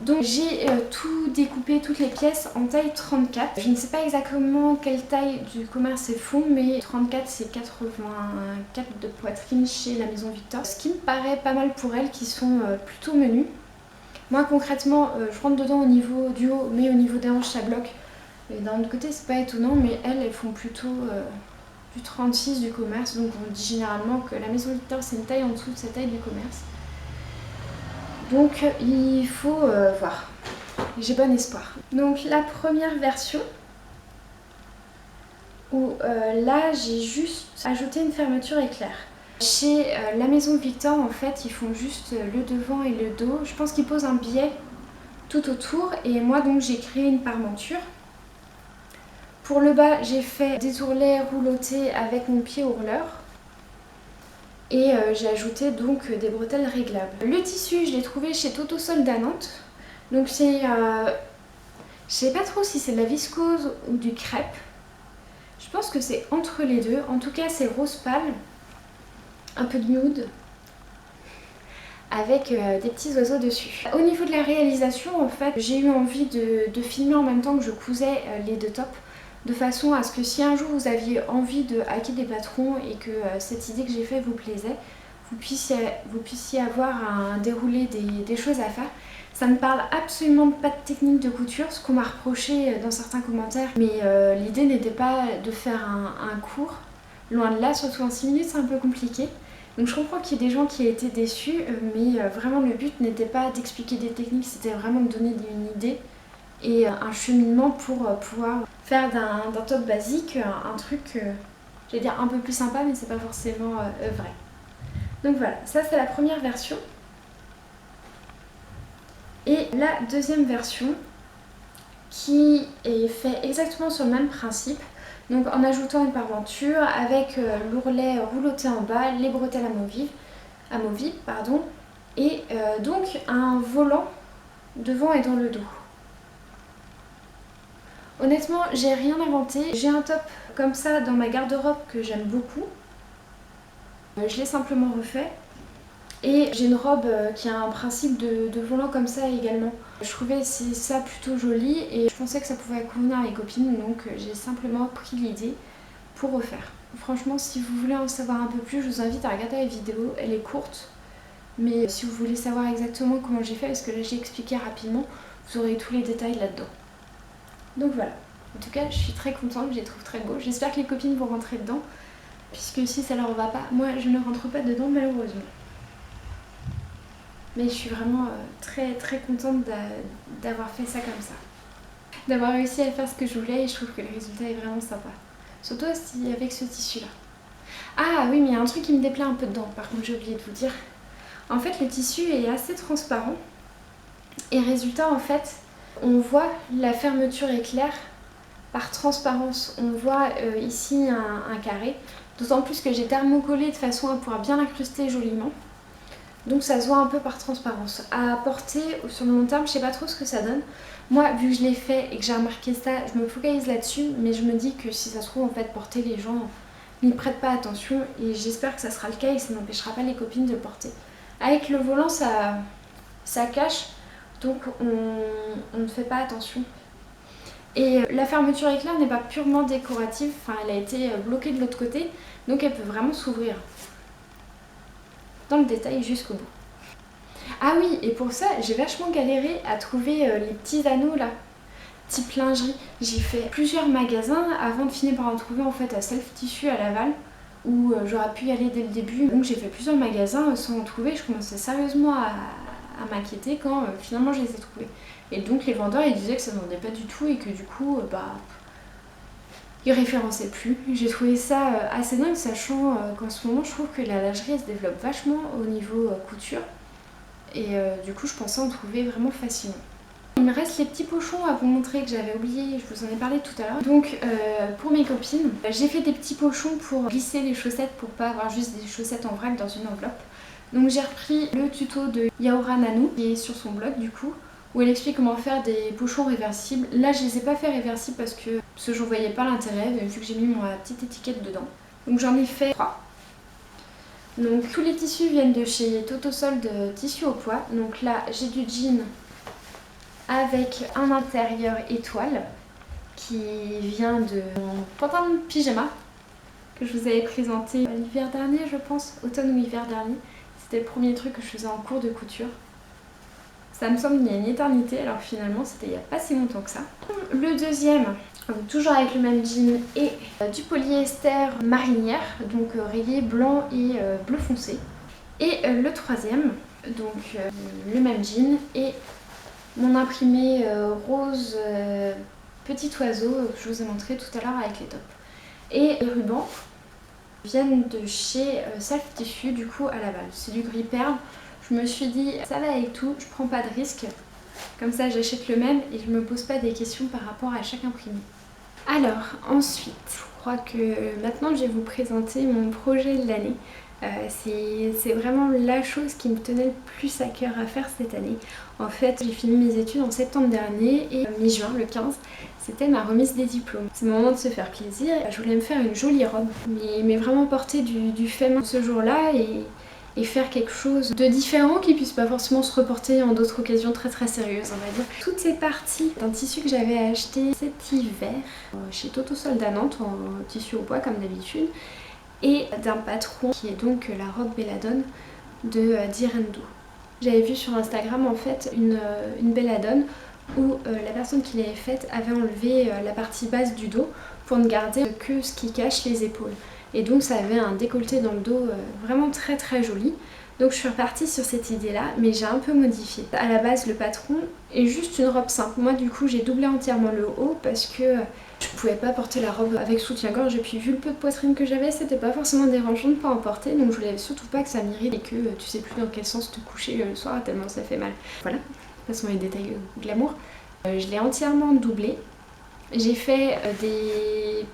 Donc j'ai tout découpé, toutes les pièces en taille 34. Je ne sais pas exactement quelle taille du commerce elles font, mais 34 c'est 84 de poitrine chez la maison Victor. Ce qui me paraît pas mal pour elles qui sont plutôt menues. Moi concrètement je rentre dedans au niveau du haut, mais au niveau des hanches ça bloque. Et d'un autre côté c'est pas étonnant, mais elles font plutôt du 36 du commerce. Donc on dit généralement que la maison Victor c'est une taille en dessous de sa taille du commerce. Donc il faut voir. J'ai bon espoir. Donc la première version où là j'ai juste ajouté une fermeture éclair. Chez la maison Victor en fait ils font juste le devant et le dos. Je pense qu'ils posent un biais tout autour et moi donc j'ai créé une parmenture. Pour le bas j'ai fait des ourlets roulotés avec mon pied hurleur. Et j'ai ajouté donc des bretelles réglables. Le tissu, je l'ai trouvé chez Toto Solde à Nantes. Donc c'est... je sais pas trop si c'est de la viscose ou du crêpe. Je pense que c'est entre les deux. En tout cas, c'est rose pâle, un peu de nude, avec des petits oiseaux dessus. Au niveau de la réalisation, en fait, j'ai eu envie de filmer en même temps que je cousais les deux tops. De façon à ce que si un jour vous aviez envie de hacker des patrons et que cette idée que j'ai faite vous plaisait, vous puissiez avoir un déroulé des choses à faire. Ça ne parle absolument pas de technique de couture, ce qu'on m'a reproché dans certains commentaires. Mais l'idée n'était pas de faire un cours, loin de là, surtout en 6 minutes c'est un peu compliqué. Donc je comprends qu'il y ait des gens qui aient été déçus, mais vraiment le but n'était pas d'expliquer des techniques, c'était vraiment de donner une idée et un cheminement pour pouvoir faire d'un top basique un truc, je vais dire un peu plus sympa, mais c'est pas forcément vrai. Donc voilà, ça c'est la première version. Et la deuxième version qui est faite exactement sur le même principe, donc en ajoutant une parmenture avec l'ourlet rouloté en bas, les bretelles amovibles, pardon, et donc un volant devant et dans le dos. Honnêtement, j'ai rien inventé. J'ai un top comme ça dans ma garde-robe que j'aime beaucoup. Je l'ai simplement refait. Et j'ai une robe qui a un principe de volant comme ça également. Je trouvais ça plutôt joli et je pensais que ça pouvait convenir à mes copines, donc j'ai simplement pris l'idée pour refaire. Franchement, si vous voulez en savoir un peu plus, je vous invite à regarder la vidéo. Elle est courte, mais si vous voulez savoir exactement comment j'ai fait, parce que là j'ai expliqué rapidement, vous aurez tous les détails là-dedans. Donc voilà. En tout cas, je suis très contente, je les trouve très beaux. J'espère que les copines vont rentrer dedans, puisque si ça leur va pas, moi je ne rentre pas dedans malheureusement. Mais je suis vraiment très très contente d'avoir fait ça comme ça. D'avoir réussi à faire ce que je voulais et je trouve que le résultat est vraiment sympa. Surtout aussi avec ce tissu là. Ah oui, mais il y a un truc qui me déplaît un peu dedans, par contre j'ai oublié de vous dire. En fait le tissu est assez transparent et résultat en fait on voit la fermeture éclair par transparence. On voit ici un carré, d'autant plus que j'ai thermocollé de façon à pouvoir bien l'incruster joliment. Donc ça se voit un peu par transparence. À porter sur le long terme, je sais pas trop ce que ça donne. Moi, vu que je l'ai fait et que j'ai remarqué ça, je me focalise là-dessus. Mais je me dis que si ça se trouve, en fait, porter, les gens n'y prêtent pas attention. Et j'espère que ça sera le cas et que ça n'empêchera pas les copines de le porter. Avec le volant, ça cache. Donc on ne fait pas attention. Et la fermeture éclair n'est pas purement décorative. Enfin, elle a été bloquée de l'autre côté. Donc elle peut vraiment s'ouvrir dans le détail jusqu'au bout. Ah oui, et pour ça, j'ai vachement galéré à trouver les petits anneaux là, type lingerie. J'ai fait plusieurs magasins avant de finir par en trouver en fait à Self Tissu à Laval, où j'aurais pu y aller dès le début. Donc j'ai fait plusieurs magasins sans en trouver. Je commençais sérieusement à m'inquiéter quand finalement je les ai trouvés. Et donc les vendeurs ils disaient que ça ne vendait pas du tout et que du coup ils référençaient plus. J'ai trouvé ça assez dingue, sachant qu'en ce moment je trouve que la lingerie elle se développe vachement au niveau couture. Et du coup je pensais en trouver vraiment facilement. Il me reste les petits pochons à vous montrer que j'avais oublié, je vous en ai parlé tout à l'heure. Donc pour mes copines, j'ai fait des petits pochons pour glisser les chaussettes pour pas avoir juste des chaussettes en vrac dans une enveloppe. Donc j'ai repris le tuto de Yaora Nanou qui est sur son blog du coup, où elle explique comment faire des pochons réversibles. Là je les ai pas fait réversibles parce que je voyais pas l'intérêt vu que j'ai mis ma petite étiquette dedans. Donc j'en ai fait 3. Donc tous les tissus viennent de chez Totosolde Tissu au poids. Donc là j'ai du jean avec un intérieur étoile qui vient de mon pantalon de pyjama que je vous avais présenté l'hiver dernier je pense, automne ou hiver dernier. C'était le premier truc que je faisais en cours de couture. Ça me semble il y a une éternité alors que finalement c'était il n'y a pas si longtemps que ça. Le deuxième, donc toujours avec le même jean et du polyester marinière, donc rayé blanc et bleu foncé. Et le troisième, donc le même jean et mon imprimé rose petit oiseau que je vous ai montré tout à l'heure avec les tops. Et les rubans viennent de chez Self Tissu du coup à Laval. C'est du gris perle. Je me suis dit ça va avec tout, je prends pas de risque. Comme ça j'achète le même et je me pose pas des questions par rapport à chaque imprimé. Alors ensuite, je crois que maintenant je vais vous présenter mon projet de l'année. C'est vraiment la chose qui me tenait le plus à cœur à faire cette année. En fait, j'ai fini mes études en septembre dernier et mi-juin, le 15, c'était ma remise des diplômes. C'est le moment de se faire plaisir. Je voulais me faire une jolie robe, mais vraiment porter du fait main ce jour-là et faire quelque chose de différent qui puisse pas forcément se reporter en d'autres occasions très sérieuses, on va dire. Toutes ces parties d'un tissu que j'avais acheté cet hiver chez Totosolde à Nantes en tissu au bois comme d'habitude et d'un patron qui est donc la robe Belladone de Direndo. J'avais vu sur Instagram en fait une Belladone où la personne qui l'avait faite avait enlevé la partie basse du dos pour ne garder que ce qui cache les épaules. Et donc ça avait un décolleté dans le dos vraiment très joli. Donc je suis repartie sur cette idée là, mais j'ai un peu modifié. À la base le patron est juste une robe simple. Moi du coup j'ai doublé entièrement le haut parce que je pouvais pas porter la robe avec soutien-gorge et puis vu le peu de poitrine que j'avais c'était pas forcément dérangeant de pas en porter. Donc je voulais surtout pas que ça m'irrite et que tu sais plus dans quel sens te coucher le soir tellement ça fait mal. Voilà, passons les détails glamour. Je l'ai entièrement doublé. J'ai fait des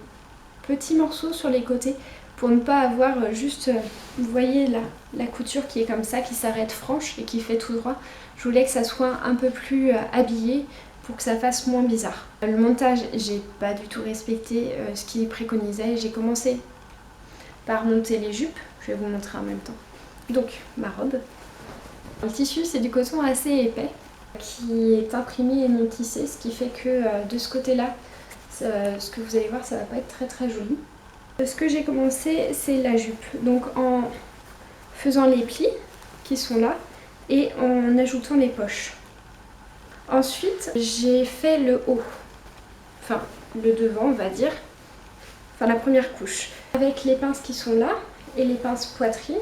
petits morceaux sur les côtés pour ne pas avoir juste, vous voyez là, la couture qui est comme ça, qui s'arrête franche et qui fait tout droit. Je voulais que ça soit un peu plus habillé pour que ça fasse moins bizarre. Le montage, j'ai pas du tout respecté ce qu'il préconisait. J'ai commencé par monter les jupes, je vais vous montrer en même temps. Donc ma robe. Le tissu, c'est du coton assez épais qui est imprimé et non tissé, ce qui fait que de ce côté-là, ce que vous allez voir, ça va pas être très très joli. Ce que j'ai commencé, c'est la jupe. Donc en faisant les plis qui sont là et en ajoutant les poches. Ensuite, j'ai fait le haut, enfin le devant on va dire, enfin la première couche, avec les pinces qui sont là et les pinces poitrine.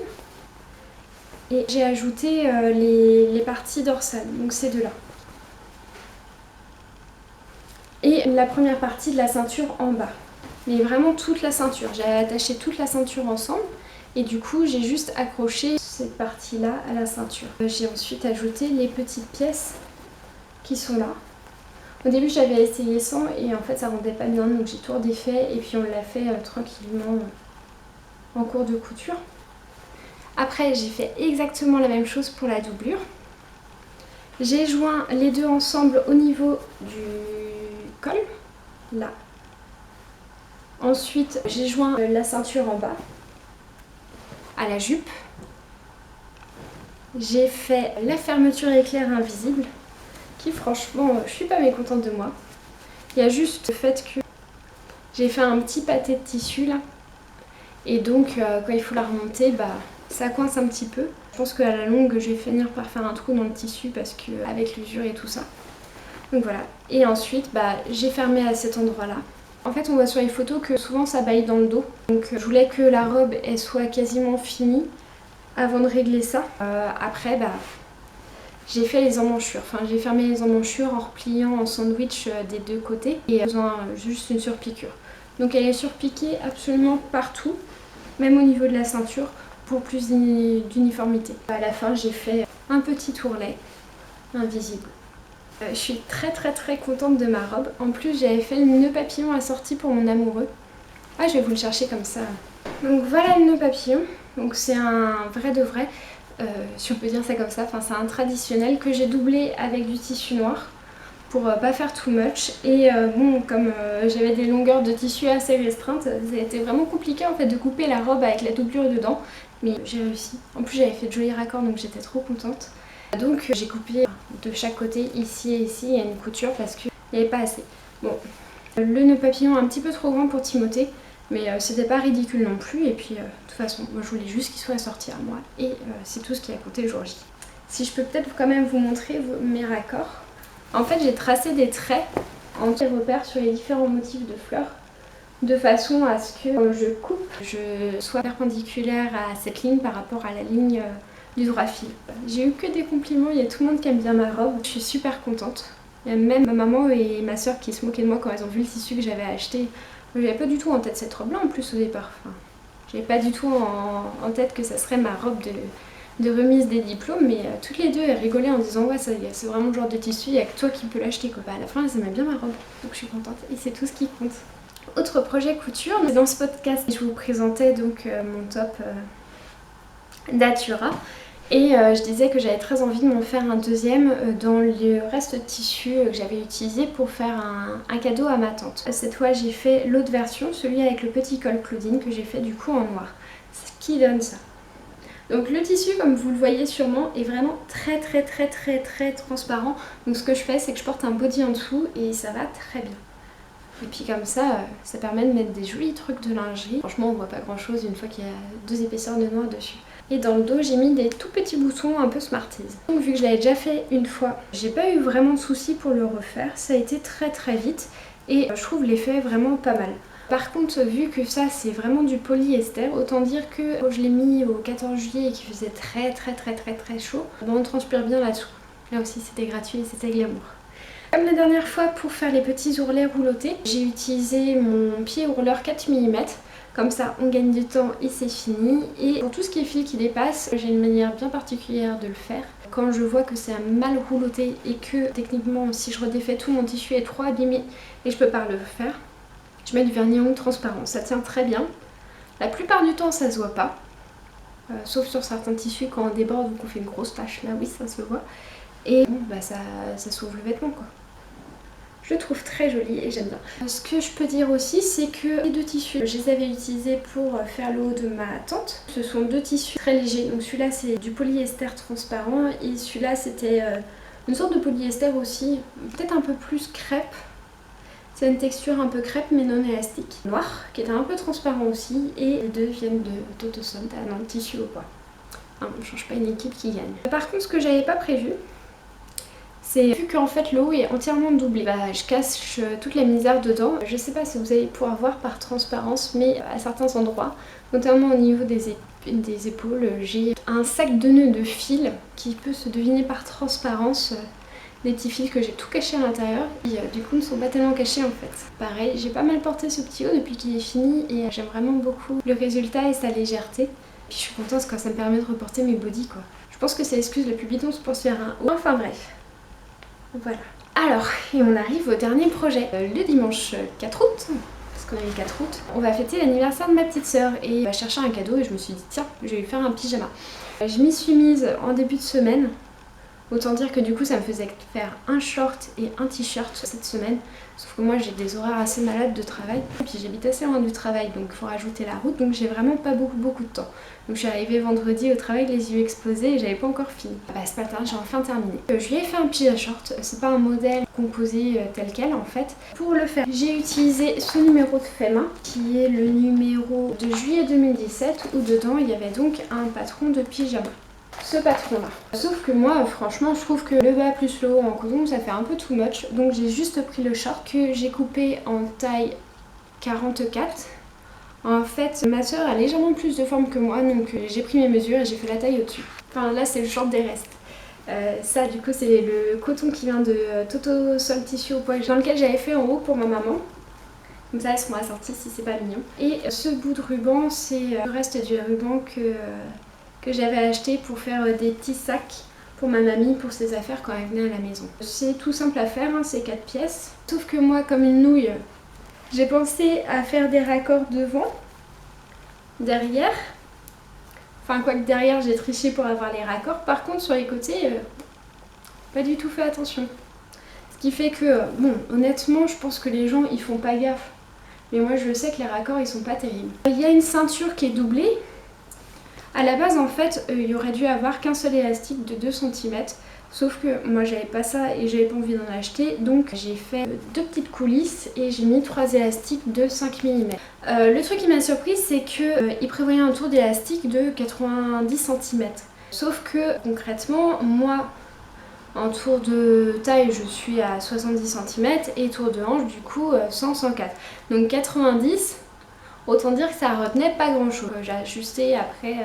Et j'ai ajouté les parties dorsales, donc ces deux-là. Et la première partie de la ceinture en bas. Mais vraiment toute la ceinture. J'ai attaché toute la ceinture ensemble et du coup j'ai juste accroché cette partie-là à la ceinture. J'ai ensuite ajouté les petites pièces qui sont là. Au début j'avais essayé sans et en fait ça rendait pas bien, donc j'ai tout redéfait et puis on l'a fait tranquillement en cours de couture. Après j'ai fait exactement la même chose pour la doublure. J'ai joint les deux ensemble au niveau du col, là. Ensuite j'ai joint la ceinture en bas à la jupe. J'ai fait la fermeture éclair invisible qui franchement je suis pas mécontente de moi. Il y a juste le fait que j'ai fait un petit pâté de tissu là et donc quand il faut la remonter ça coince un petit peu. Je pense qu'à la longue je vais finir par faire un trou dans le tissu parce que avec l'usure et tout ça. Donc voilà. Et ensuite j'ai fermé à cet endroit là. En fait on voit sur les photos que souvent ça baille dans le dos. Donc je voulais que la robe elle soit quasiment finie avant de régler ça. Après j'ai fait les emmanchures, enfin j'ai fermé les emmanchures en repliant en sandwich des deux côtés et en faisant juste une surpiqûre. Donc elle est surpiquée absolument partout, même au niveau de la ceinture, pour plus d'uniformité. À la fin j'ai fait un petit ourlet invisible. Je suis très contente de ma robe. En plus j'avais fait le nœud papillon assorti pour mon amoureux. Ah je vais vous le chercher comme ça. Donc voilà le nœud papillon, donc c'est un vrai de vrai. Si on peut dire ça comme ça, enfin, c'est un traditionnel que j'ai doublé avec du tissu noir pour pas faire too much. Et bon, comme j'avais des longueurs de tissu assez restreintes, ça a été vraiment compliqué en fait de couper la robe avec la doublure dedans. Mais j'ai réussi. En plus j'avais fait de jolis raccords donc j'étais trop contente. Donc j'ai coupé de chaque côté, ici et ici, il y a une couture parce qu'il n'y avait pas assez. Bon, le nœud papillon un petit peu trop grand pour Timothée. Mais c'était pas ridicule non plus et puis de toute façon moi je voulais juste qu'il soit assorti à moi et c'est tout ce qui a compté le jour J. Si je peux peut-être quand même vous montrer mes raccords. En fait j'ai tracé des traits en repères sur les différents motifs de fleurs de façon à ce que quand je coupe, je sois perpendiculaire à cette ligne par rapport à la ligne du droit fil. J'ai eu que des compliments, il y a tout le monde qui aime bien ma robe, je suis super contente. Il y a même ma maman et ma soeur qui se moquaient de moi quand elles ont vu le tissu que j'avais acheté. J'avais pas du tout en tête cette robe là en plus au départ. Enfin, j'avais pas du tout en tête que ça serait ma robe de remise des diplômes, mais toutes les deux elles rigolaient en disant ouais c'est vraiment le genre de tissu, il n'y a que toi qui peux l'acheter quoi. À la fin elles aimaient bien ma robe, donc je suis contente et c'est tout ce qui compte. Autre projet couture, dans ce podcast je vous présentais donc mon top d'Atura. Et je disais que j'avais très envie de m'en faire un deuxième dans le reste de tissu que j'avais utilisé pour faire un cadeau à ma tante. Cette fois j'ai fait l'autre version, celui avec le petit col Claudine que j'ai fait du coup en noir. Ce qui donne ça. Donc le tissu comme vous le voyez sûrement est vraiment très transparent. Donc ce que je fais c'est que je porte un body en dessous et ça va très bien. Et puis comme ça, ça permet de mettre des jolis trucs de lingerie. Franchement on voit pas grand chose une fois qu'il y a 2 épaisseurs de noir dessus. Et dans le dos j'ai mis des tout petits boutons un peu Smarties. Donc vu que je l'avais déjà fait une fois, j'ai pas eu vraiment de soucis pour le refaire. Ça a été très vite et je trouve l'effet vraiment pas mal. Par contre vu que ça c'est vraiment du polyester, autant dire que quand je l'ai mis au 14 juillet et qu'il faisait très chaud, on transpire bien là-dessous. Là aussi c'était gratuit et c'était glamour. Comme la dernière fois pour faire les petits ourlets roulotés, j'ai utilisé mon pied ourleur 4 mm. Comme ça on gagne du temps et c'est fini. Et pour tout ce qui est fil qui dépasse, j'ai une manière bien particulière de le faire. Quand je vois que c'est un mal rouloté et que techniquement si je redéfais tout mon tissu est trop abîmé et je peux pas le faire, je mets du vernis ongle transparent. Ça tient très bien. La plupart du temps ça se voit pas. Sauf sur certains tissus quand on déborde ou qu'on fait une grosse tache, là oui ça se voit. Et bon, ça sauve le vêtement quoi. Je le trouve très joli et j'aime bien. Ce que je peux dire aussi, c'est que les deux tissus, je les avais utilisés pour faire le haut de ma tente. Ce sont deux tissus très légers. Donc celui-là c'est du polyester transparent et celui-là c'était une sorte de polyester aussi, peut-être un peu plus crêpe. C'est une texture un peu crêpe mais non élastique. Noir, qui était un peu transparent aussi. Et les deux viennent de Totosol, non, tissu au bois. On ne change pas une équipe qui gagne. Par contre, ce que j'avais pas prévu, c'est vu qu'en fait le haut est entièrement doublé. Je cache toute la misère dedans. Je sais pas si vous allez pouvoir voir par transparence, mais à certains endroits, notamment au niveau des épaules, j'ai un sac de nœuds de fil qui peut se deviner par transparence. Des petits fils que j'ai tout caché à l'intérieur qui du coup ne sont pas tellement cachés en fait. Pareil, j'ai pas mal porté ce petit haut depuis qu'il est fini et j'aime vraiment beaucoup le résultat et sa légèreté. Puis je suis contente quand ça me permet de reporter mes bodys quoi. Je pense que c'est l'excuse la plus bidon pour se faire un haut. Enfin bref. Voilà. Alors, et on arrive au dernier projet. Le dimanche 4 août, parce qu'on est le 4 août, on va fêter l'anniversaire de ma petite sœur et on va chercher un cadeau et je me suis dit tiens, je vais lui faire un pyjama. Je m'y suis mise en début de semaine. Autant dire que du coup ça me faisait faire un short et un t-shirt cette semaine. Sauf que moi j'ai des horaires assez malades de travail. Et puis j'habite assez loin du travail donc il faut rajouter la route. Donc j'ai vraiment pas beaucoup de temps. Donc je suis arrivée vendredi au travail les yeux explosés et j'avais pas encore fini. Ce matin j'ai enfin terminé. Je lui ai fait un pyjama short. C'est pas un modèle composé tel quel en fait. Pour le faire j'ai utilisé ce numéro de fait main qui est le numéro de juillet 2017 où dedans il y avait donc un patron de pyjama. Ce patron là. Sauf que moi franchement je trouve que le bas plus le haut en coton ça fait un peu too much. Donc j'ai juste pris le short que j'ai coupé en taille 44. En fait ma soeur a légèrement plus de forme que moi donc j'ai pris mes mesures et j'ai fait la taille au-dessus. Enfin là c'est le short des restes. Ça du coup c'est le coton qui vient de Totosol tissu au poids dans lequel j'avais fait en haut pour ma maman. Comme ça elles seront assorties si c'est pas mignon. Et ce bout de ruban c'est le reste du ruban que j'avais acheté pour faire des petits sacs pour ma mamie pour ses affaires quand elle venait à la maison. C'est tout simple à faire, hein, c'est 4 pièces. Sauf que moi comme une nouille, j'ai pensé à faire des raccords devant, derrière. Enfin quoique derrière j'ai triché pour avoir les raccords. Par contre sur les côtés, pas du tout fait attention. Ce qui fait que, bon honnêtement je pense que les gens ils font pas gaffe. Mais moi je sais que les raccords ils sont pas terribles. Il y a une ceinture qui est doublée. A la base en fait il y aurait dû avoir qu'un seul élastique de 2 cm. Sauf que moi j'avais pas ça et j'avais pas envie d'en acheter. Donc j'ai fait 2 petites coulisses et j'ai mis 3 élastiques de 5 mm. Le truc qui m'a surprise c'est qu'il prévoyait un tour d'élastique de 90 cm. Sauf que concrètement moi en tour de taille je suis à 70 cm et tour de hanche du coup 100-104. Donc 90. Autant dire que ça retenait pas grand chose. J'ai ajusté après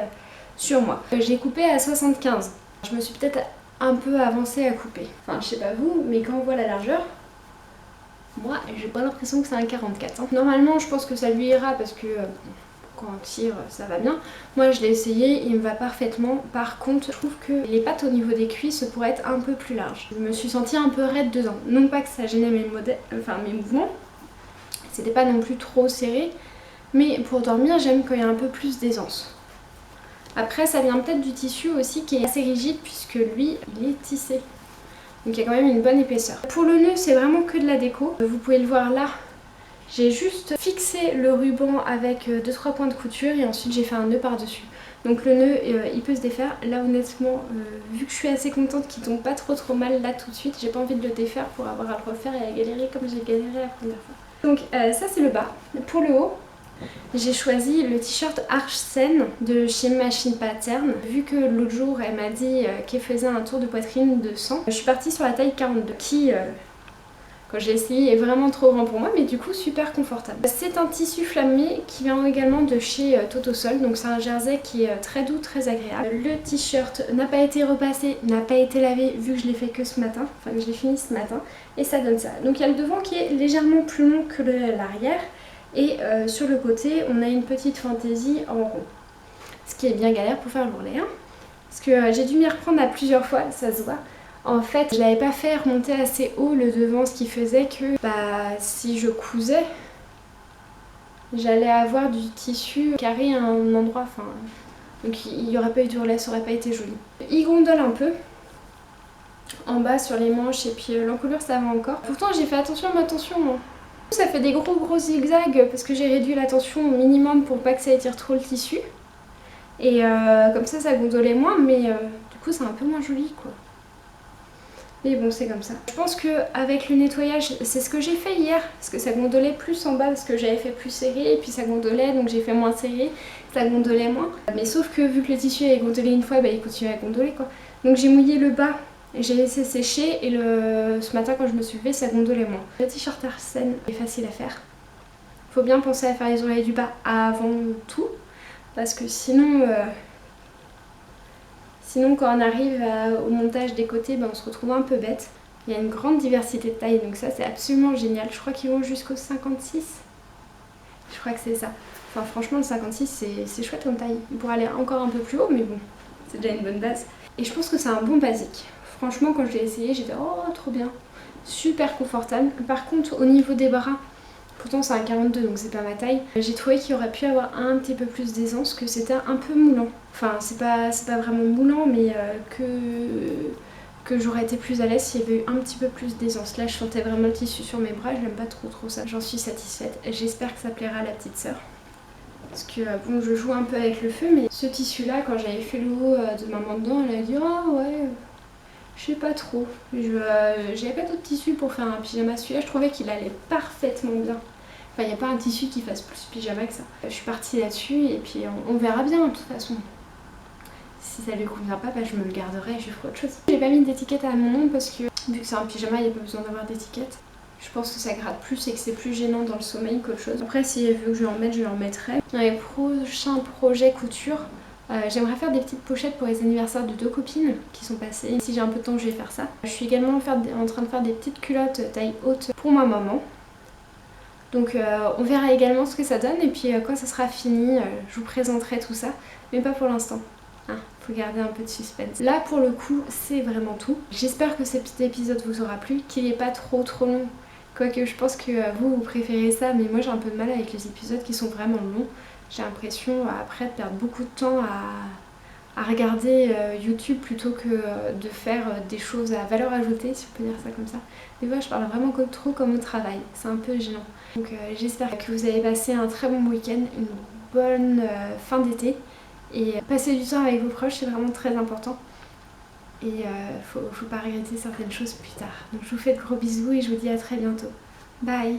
sur moi. J'ai coupé à 75. Je me suis peut-être un peu avancée à couper. Enfin je sais pas vous, mais quand on voit la largeur, moi j'ai pas l'impression que c'est un 44. Hein. Normalement je pense que ça lui ira parce que quand on tire ça va bien. Moi je l'ai essayé, il me va parfaitement. Par contre je trouve que les pattes au niveau des cuisses pourraient être un peu plus larges. Je me suis sentie un peu raide dedans. Non pas que ça gênait mes mouvements. C'était pas non plus trop serré. Mais pour dormir, j'aime quand il y a un peu plus d'aisance. Après, ça vient peut-être du tissu aussi qui est assez rigide puisque lui, il est tissé. Donc il y a quand même une bonne épaisseur. Pour le nœud, c'est vraiment que de la déco. Vous pouvez le voir là. J'ai juste fixé le ruban avec 2-3 points de couture et ensuite j'ai fait un nœud par-dessus. Donc le nœud, il peut se défaire. Là honnêtement, vu que je suis assez contente qu'il tombe pas trop mal là tout de suite, j'ai pas envie de le défaire pour avoir à le refaire et à galérer comme j'ai galéré la première fois. Donc ça c'est le bas. Pour le haut, j'ai choisi le t-shirt Archsen de chez Machine Pattern. Vu que l'autre jour elle m'a dit qu'elle faisait un tour de poitrine de 100, je suis partie sur la taille 42 qui, quand j'ai essayé, est vraiment trop grand pour moi mais du coup super confortable. C'est un tissu flammé qui vient également de chez Totosol, donc c'est un jersey qui est très doux, très agréable. Le t-shirt n'a pas été repassé, n'a pas été lavé vu que je l'ai fait que ce matin, enfin que je l'ai fini ce matin et ça donne ça. Donc il y a le devant qui est légèrement plus long que l'arrière. Et sur le côté, on a une petite fantaisie en rond. Ce qui est bien galère pour faire l'ourlet. Hein, parce que j'ai dû m'y reprendre à plusieurs fois, ça se voit. En fait, je l'avais pas fait remonter assez haut le devant, ce qui faisait que si je cousais, j'allais avoir du tissu carré à un endroit. Enfin, donc il n'y aurait pas eu d'ourlet, ça aurait pas été joli. Il gondole un peu. en bas sur les manches et puis l'encolure ça va encore. Pourtant j'ai fait attention à ma tension moi. Ça fait des gros zigzags parce que j'ai réduit la tension au minimum pour pas que ça étire trop le tissu. Et comme ça gondolait moins, mais du coup c'est un peu moins joli quoi. Mais bon, c'est comme ça. Je pense qu'avec le nettoyage, c'est ce que j'ai fait hier, parce que ça gondolait plus en bas, parce que j'avais fait plus serré, et puis ça gondolait, donc j'ai fait moins serré, ça gondolait moins. Mais sauf que vu que le tissu avait gondolé une fois, bah, il continuait à gondoler quoi. Donc j'ai mouillé le bas, et j'ai laissé sécher, et ce matin quand je me suis levée, ça gondolait moins. Le t-shirt Arsène est facile à faire. Faut bien penser à faire les oreilles du bas avant tout, parce que sinon... Sinon quand on arrive au montage des côtés, ben, on se retrouve un peu bête. Il y a une grande diversité de tailles, donc ça c'est absolument génial. Je crois qu'ils vont jusqu'au 56. Je crois que c'est ça. Enfin franchement le 56 c'est chouette en taille. Il pourrait aller encore un peu plus haut, mais bon, c'est déjà une bonne base. Et je pense que c'est un bon basique. Franchement quand je l'ai essayé, j'étais oh trop bien. Super confortable. Par contre au niveau des bras, pourtant c'est un 42 donc c'est pas ma taille, j'ai trouvé qu'il aurait pu avoir un petit peu plus d'aisance, que c'était un peu moulant. Enfin c'est pas vraiment moulant mais que j'aurais été plus à l'aise s'il y avait eu un petit peu plus d'aisance. Là je sentais vraiment le tissu sur mes bras, j'aime pas trop ça. J'en suis satisfaite, j'espère que ça plaira à la petite sœur. Parce que bon je joue un peu avec le feu mais ce tissu là quand j'avais fait le haut de maman dedans elle a dit oh ouais... Je sais pas trop, j'avais pas d'autre tissu pour faire un pyjama, celui-là je trouvais qu'il allait parfaitement bien. Enfin il n'y a pas un tissu qui fasse plus pyjama que ça. Je suis partie là-dessus et puis on verra bien de toute façon. Si ça lui convient pas, bah, je me le garderai et je ferai autre chose. J'ai pas mis d'étiquette à mon nom parce que vu que c'est un pyjama il n'y a pas besoin d'avoir d'étiquette. Je pense que ça gratte plus et que c'est plus gênant dans le sommeil qu'autre chose. Après si elle veut que je en mette, je en mettrai. Dans les prochains projets couture, j'aimerais faire des petites pochettes pour les anniversaires de 2 copines qui sont passées. Si j'ai un peu de temps, je vais faire ça. Je suis également en train de faire des petites culottes taille haute pour ma maman. Donc on verra également ce que ça donne et puis quand ça sera fini, je vous présenterai tout ça. Mais pas pour l'instant. Hein, faut garder un peu de suspense. Là pour le coup, c'est vraiment tout. J'espère que cet épisode vous aura plu, qu'il n'est pas trop long. Quoique je pense que vous préférez ça, mais moi j'ai un peu de mal avec les épisodes qui sont vraiment longs. J'ai l'impression après de perdre beaucoup de temps à regarder YouTube plutôt que de faire des choses à valeur ajoutée, si on peut dire ça comme ça. Des fois je parle vraiment trop comme au travail, c'est un peu gênant. Donc j'espère que vous avez passé un très bon week-end, une bonne fin d'été. Et passer du temps avec vos proches c'est vraiment très important. Et faut pas regretter certaines choses plus tard. Donc je vous fais de gros bisous et je vous dis à très bientôt. Bye!